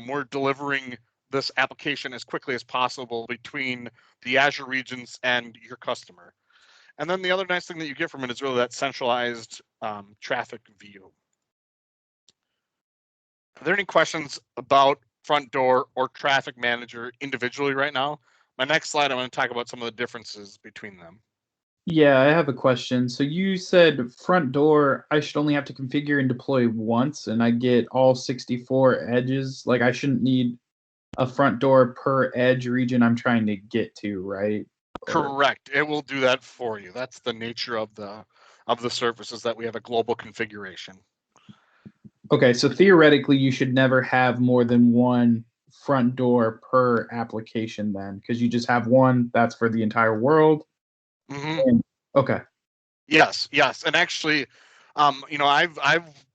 [SPEAKER 3] we're delivering this application as quickly as possible between the Azure regions and your customer. And then the other nice thing that you get from it is really that centralized traffic view. Are there any questions about Front Door or Traffic Manager individually right now? My next slide, I'm going to talk about some of the differences between them.
[SPEAKER 1] Yeah, I have a question. So you said Front Door, I should only have to configure and deploy once, and I get all 64 edges. Like, I shouldn't need a Front Door per edge region I'm trying to get to, right?
[SPEAKER 3] Correct. It will do that for you. That's the nature of the service, is that we have a global configuration.
[SPEAKER 1] Okay, so theoretically, you should never have more than one front door per application then? Because you just have one that's for the entire world. And, okay.
[SPEAKER 3] Yes, yes, and actually, you know, I've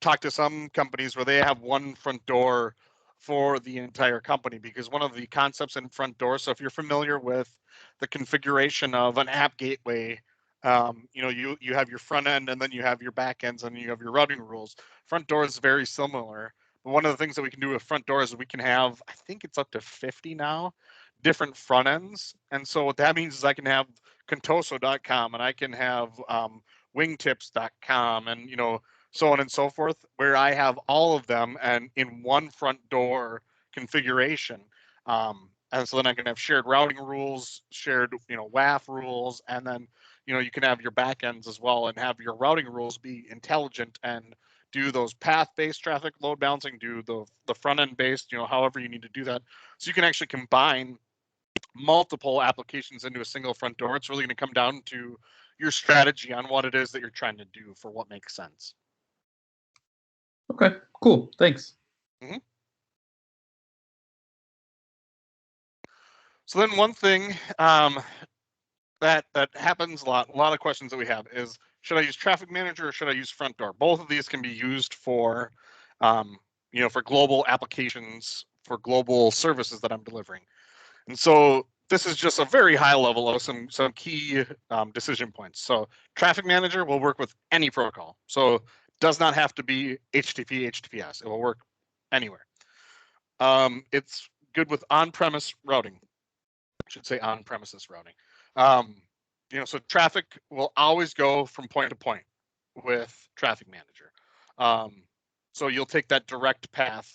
[SPEAKER 3] talked to some companies where they have one front door for the entire company, because one of the concepts in front door. So if you're familiar with the configuration of an app gateway, you know, you have your front end and then you have your back ends and you have your routing rules. Front door is very similar. But one of the things that we can do with front door is we can have, I think it's up to 50 now, different front ends. And so what that means is I can have contoso.com and I can have wingtips.com and, you know, so on and so forth, where I have all of them and in one front door configuration. And so then I can have shared routing rules, shared, you know, WAF rules, and then, you know, you can have your backends as well and have your routing rules be intelligent and do those path-based traffic load balancing, do the front-end based, you know, however you need to do that. So you can actually combine multiple applications into a single front door. It's really going to come down to your strategy on what it is that you're trying to do for what makes sense.
[SPEAKER 1] Okay, cool. Thanks.
[SPEAKER 3] So then one thing that happens a lot of questions that we have is, should I use Traffic Manager or should I use Front Door? Both of these can be used for, you know, for global applications, for global services that I'm delivering. And so this is just a very high level of some key decision points. So Traffic Manager will work with any protocol. So it does not have to be HTTP, HTTPS. It will work anywhere. It's good with on-premise routing. I should say on-premises routing. You know, so traffic will always go from point to point with Traffic Manager. So you'll take that direct path,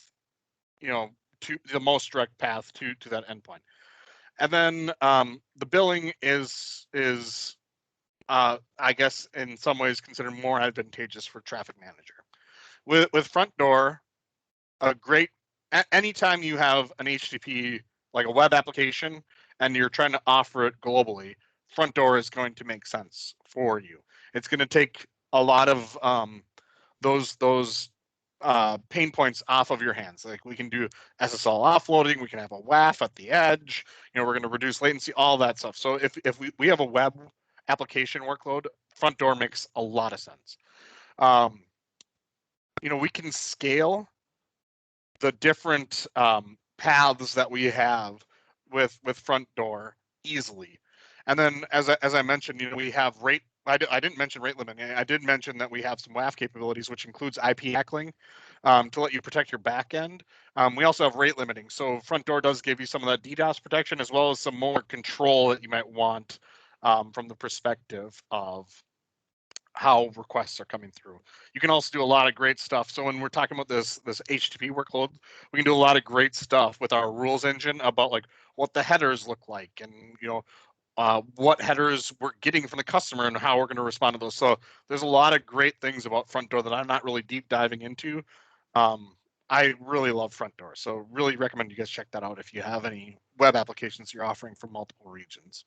[SPEAKER 3] you know, to the most direct path to that endpoint. And then the billing is I guess in some ways considered more advantageous for Traffic Manager. With Front Door, anytime you have an HTTP, like a web application, and you're trying to offer it globally, Front Door is going to make sense for you. It's going to take a lot of those pain points off of your hands. Like we can do SSL offloading, we can have a WAF at the edge, you know, we're going to reduce latency, all that stuff. So if we have a web application workload, Front Door makes a lot of sense. You know, we can scale the different paths that we have with Front Door easily. And then as I mentioned, you know, we have rate. I didn't mention rate limiting. I did mention that we have some WAF capabilities, which includes IP hackling to let you protect your backend. We also have rate limiting. So Front Door does give you some of that DDoS protection, as well as some more control that you might want from the perspective of how requests are coming through. You can also do a lot of great stuff. So when we're talking about this HTTP workload, we can do a lot of great stuff with our rules engine about like what the headers look like, and you know, what headers we're getting from the customer and how we're going to respond to those. So there's a lot of great things about Front Door that I'm not really deep diving into. I really love Front Door, so really recommend you guys check that out if you have any web applications you're offering from multiple regions.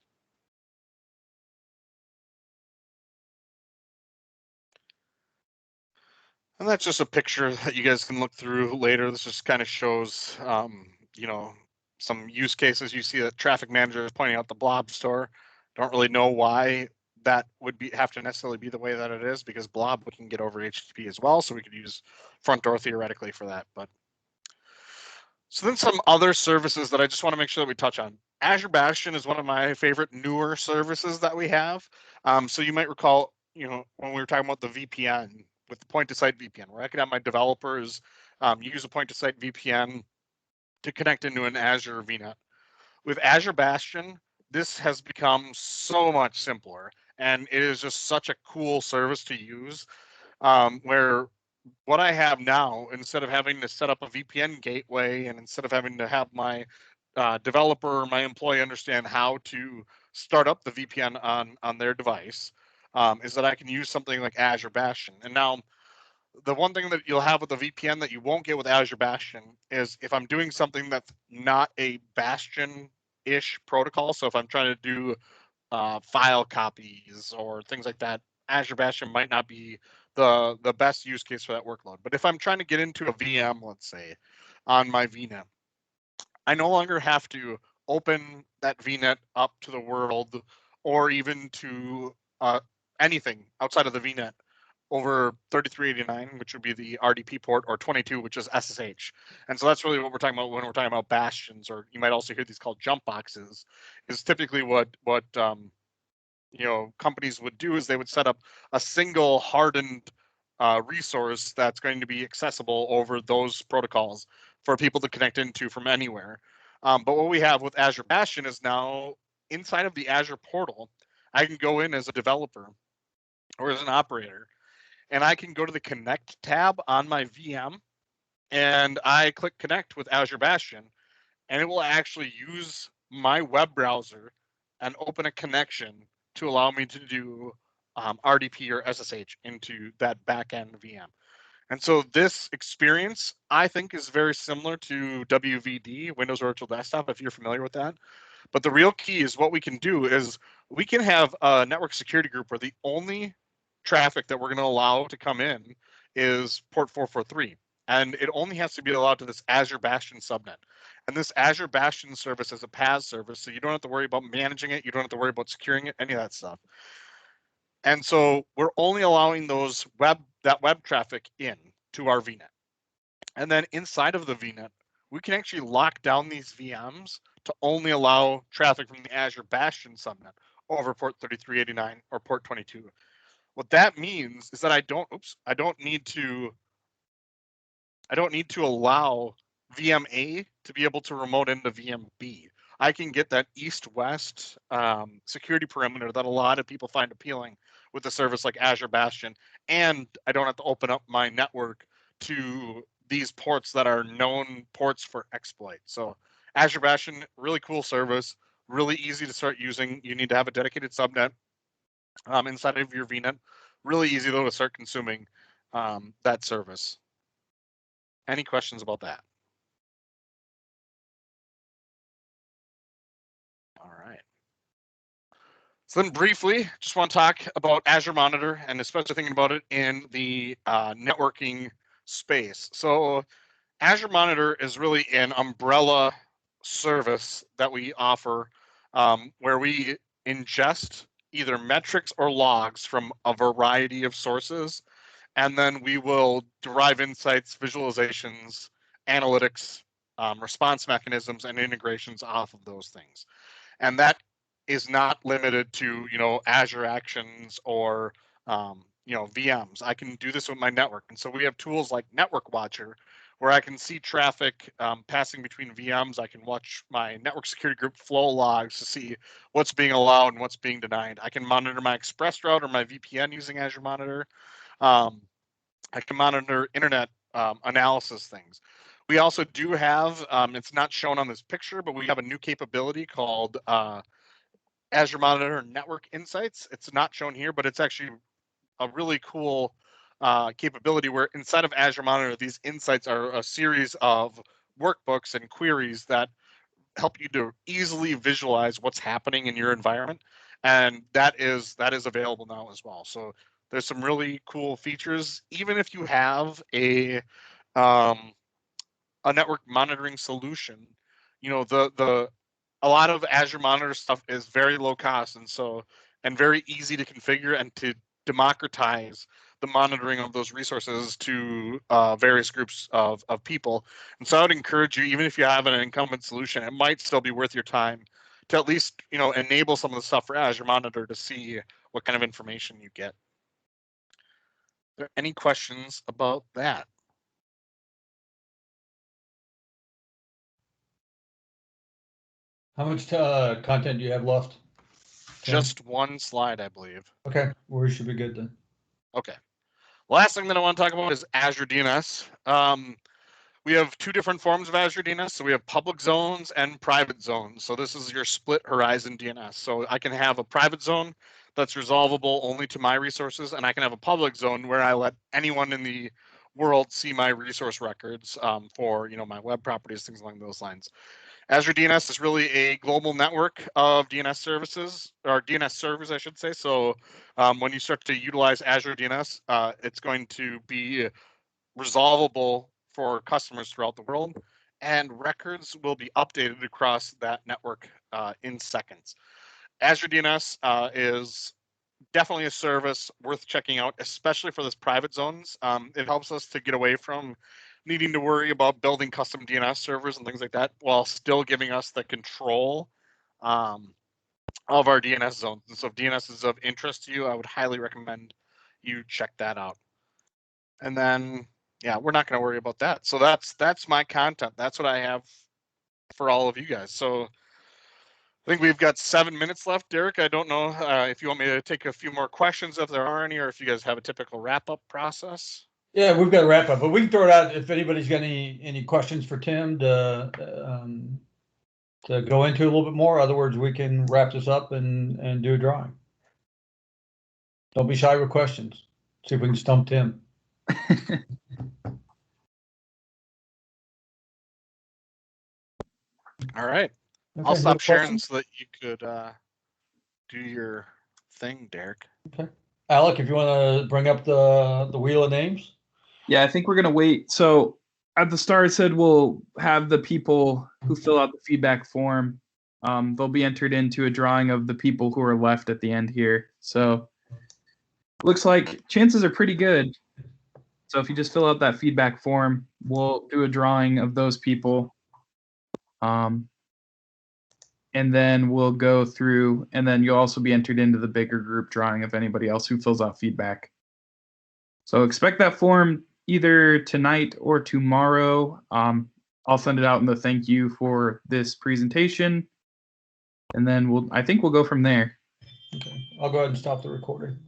[SPEAKER 3] And that's just a picture that you guys can look through later. This just kind of shows, you know, some use cases. You see that Traffic Manager is pointing out the blob store. Don't really know why that would have to necessarily be the way that it is, because blob we can get over HTTP as well, so we could use Front Door theoretically for that. But so then some other services that I just want to make sure that we touch on. Azure Bastion is one of my favorite newer services that we have. So you might recall, you know, when we were talking about the VPN with the point-to-site VPN, where I could have my developers use a point-to-site VPN to connect into an Azure VNet. With Azure Bastion, this has become so much simpler, and it is just such a cool service to use, where what I have now, instead of having to set up a VPN gateway and instead of having to have my developer or my employee understand how to start up the VPN on their device, is that I can use something like Azure Bastion. And now the one thing that you'll have with the VPN that you won't get with Azure Bastion is if I'm doing something that's not a Bastion-ish protocol. So if I'm trying to do file copies or things like that, Azure Bastion might not be the best use case for that workload. But if I'm trying to get into a VM, let's say, on my VNet, I no longer have to open that VNet up to the world or even to anything outside of the VNet over 3389, which would be the RDP port, or 22, which is SSH. And so that's really what we're talking about when we're talking about bastions, or you might also hear these called jump boxes, is typically what companies would do is they would set up a single hardened resource that's going to be accessible over those protocols for people to connect into from anywhere. But what we have with Azure Bastion is now inside of the Azure portal, I can go in as a developer or as an operator, and I can go to the Connect tab on my VM, and I click Connect with Azure Bastion, and it will actually use my web browser and open a connection to allow me to do RDP or SSH into that backend VM. And so this experience, I think, is very similar to WVD, Windows Virtual Desktop, if you're familiar with that. But the real key is what we can do is we can have a network security group where the only traffic that we're going to allow to come in is port 443. And it only has to be allowed to this Azure Bastion subnet. And this Azure Bastion service is a PaaS service, so you don't have to worry about managing it. You don't have to worry about securing it, any of that stuff. And so we're only allowing that web traffic in to our VNet. And then inside of the VNet, we can actually lock down these VMs to only allow traffic from the Azure Bastion subnet over port 3389 or port 22. What that means is that I don't need to allow VM A to be able to remote into VM B. I can get that east-west security perimeter that a lot of people find appealing with a service like Azure Bastion, and I don't have to open up my network to these ports that are known ports for exploit. So Azure Bastion, really cool service, really easy to start using. You need to have a dedicated subnet inside of your VNet. Really easy though to start consuming that service. Any questions about that? All right. So then briefly, just want to talk about Azure Monitor, and especially thinking about it in the networking space. So Azure Monitor is really an umbrella service that we offer where we ingest either metrics or logs from a variety of sources, and then we will derive insights, visualizations, analytics, response mechanisms, and integrations off of those things. And that is not limited to Azure Actions or VMs. I can do this with my network, and so we have tools like Network Watcher, where I can see traffic passing between VMs. I can watch my network security group flow logs to see what's being allowed and what's being denied. I can monitor my ExpressRoute or my VPN using Azure Monitor. I can monitor internet analysis things. We also do have, it's not shown on this picture, but we have a new capability called Azure Monitor Network Insights. It's not shown here, but it's actually a really cool capability where inside of Azure Monitor, these insights are a series of workbooks and queries that help you to easily visualize what's happening in your environment. And that is available now as well. So there's some really cool features. Even if you have a network monitoring solution, a lot of Azure Monitor stuff is very low cost and very easy to configure and to democratize the monitoring of those resources to various groups of people. And so I would encourage you, even if you have an incumbent solution, it might still be worth your time to at least enable some of the stuff for Azure Monitor to see what kind of information you get. Are there any questions about that?
[SPEAKER 2] How much content do you have left?
[SPEAKER 3] Just one slide, I believe.
[SPEAKER 2] Okay, we should be good then.
[SPEAKER 3] Okay. Last thing that I want to talk about is Azure DNS. We have two different forms of Azure DNS. So we have public zones and private zones. So this is your split horizon DNS. So I can have a private zone that's resolvable only to my resources, and I can have a public zone where I let anyone in the world see my resource records for my web properties, things along those lines. Azure DNS is really a global network of DNS services, or DNS servers, I should say. So when you start to utilize Azure DNS, it's going to be resolvable for customers throughout the world. and records will be updated across that network in seconds. Azure DNS is definitely a service worth checking out, especially for this private zones. It helps us to get away from needing to worry about building custom DNS servers and things like that, while still giving us the control of our DNS zones. And so if DNS is of interest to you, I would highly recommend you check that out. And then, yeah, we're not going to worry about that. So that's my content. That's what I have for all of you guys. So I think we've got 7 minutes left. Derek, I don't know if you want me to take a few more questions if there are any, or if you guys have a typical wrap-up process.
[SPEAKER 2] Yeah, we've got to wrap up, but we can throw it out if anybody's got any questions for Tim to go into a little bit more. Other words, we can wrap this up and do a drawing. Don't be shy with questions. See if we can stump Tim.
[SPEAKER 3] All right.
[SPEAKER 2] Okay,
[SPEAKER 3] I'll stop sharing
[SPEAKER 2] questions?
[SPEAKER 3] so that you could do your thing, Derek.
[SPEAKER 2] Okay. Alec, if you want to bring up the wheel of names.
[SPEAKER 1] Yeah, I think we're going to wait. So at the start, I said we'll have the people who fill out the feedback form. They'll be entered into a drawing of the people who are left at the end here. So looks like chances are pretty good. So if you just fill out that feedback form, we'll do a drawing of those people. And then we'll go through, and then you'll also be entered into the bigger group drawing of anybody else who fills out feedback. So expect that form either tonight or tomorrow. I'll send it out in the thank you for this presentation, and then I think we'll go from there.
[SPEAKER 2] Okay, I'll go ahead and stop the recording.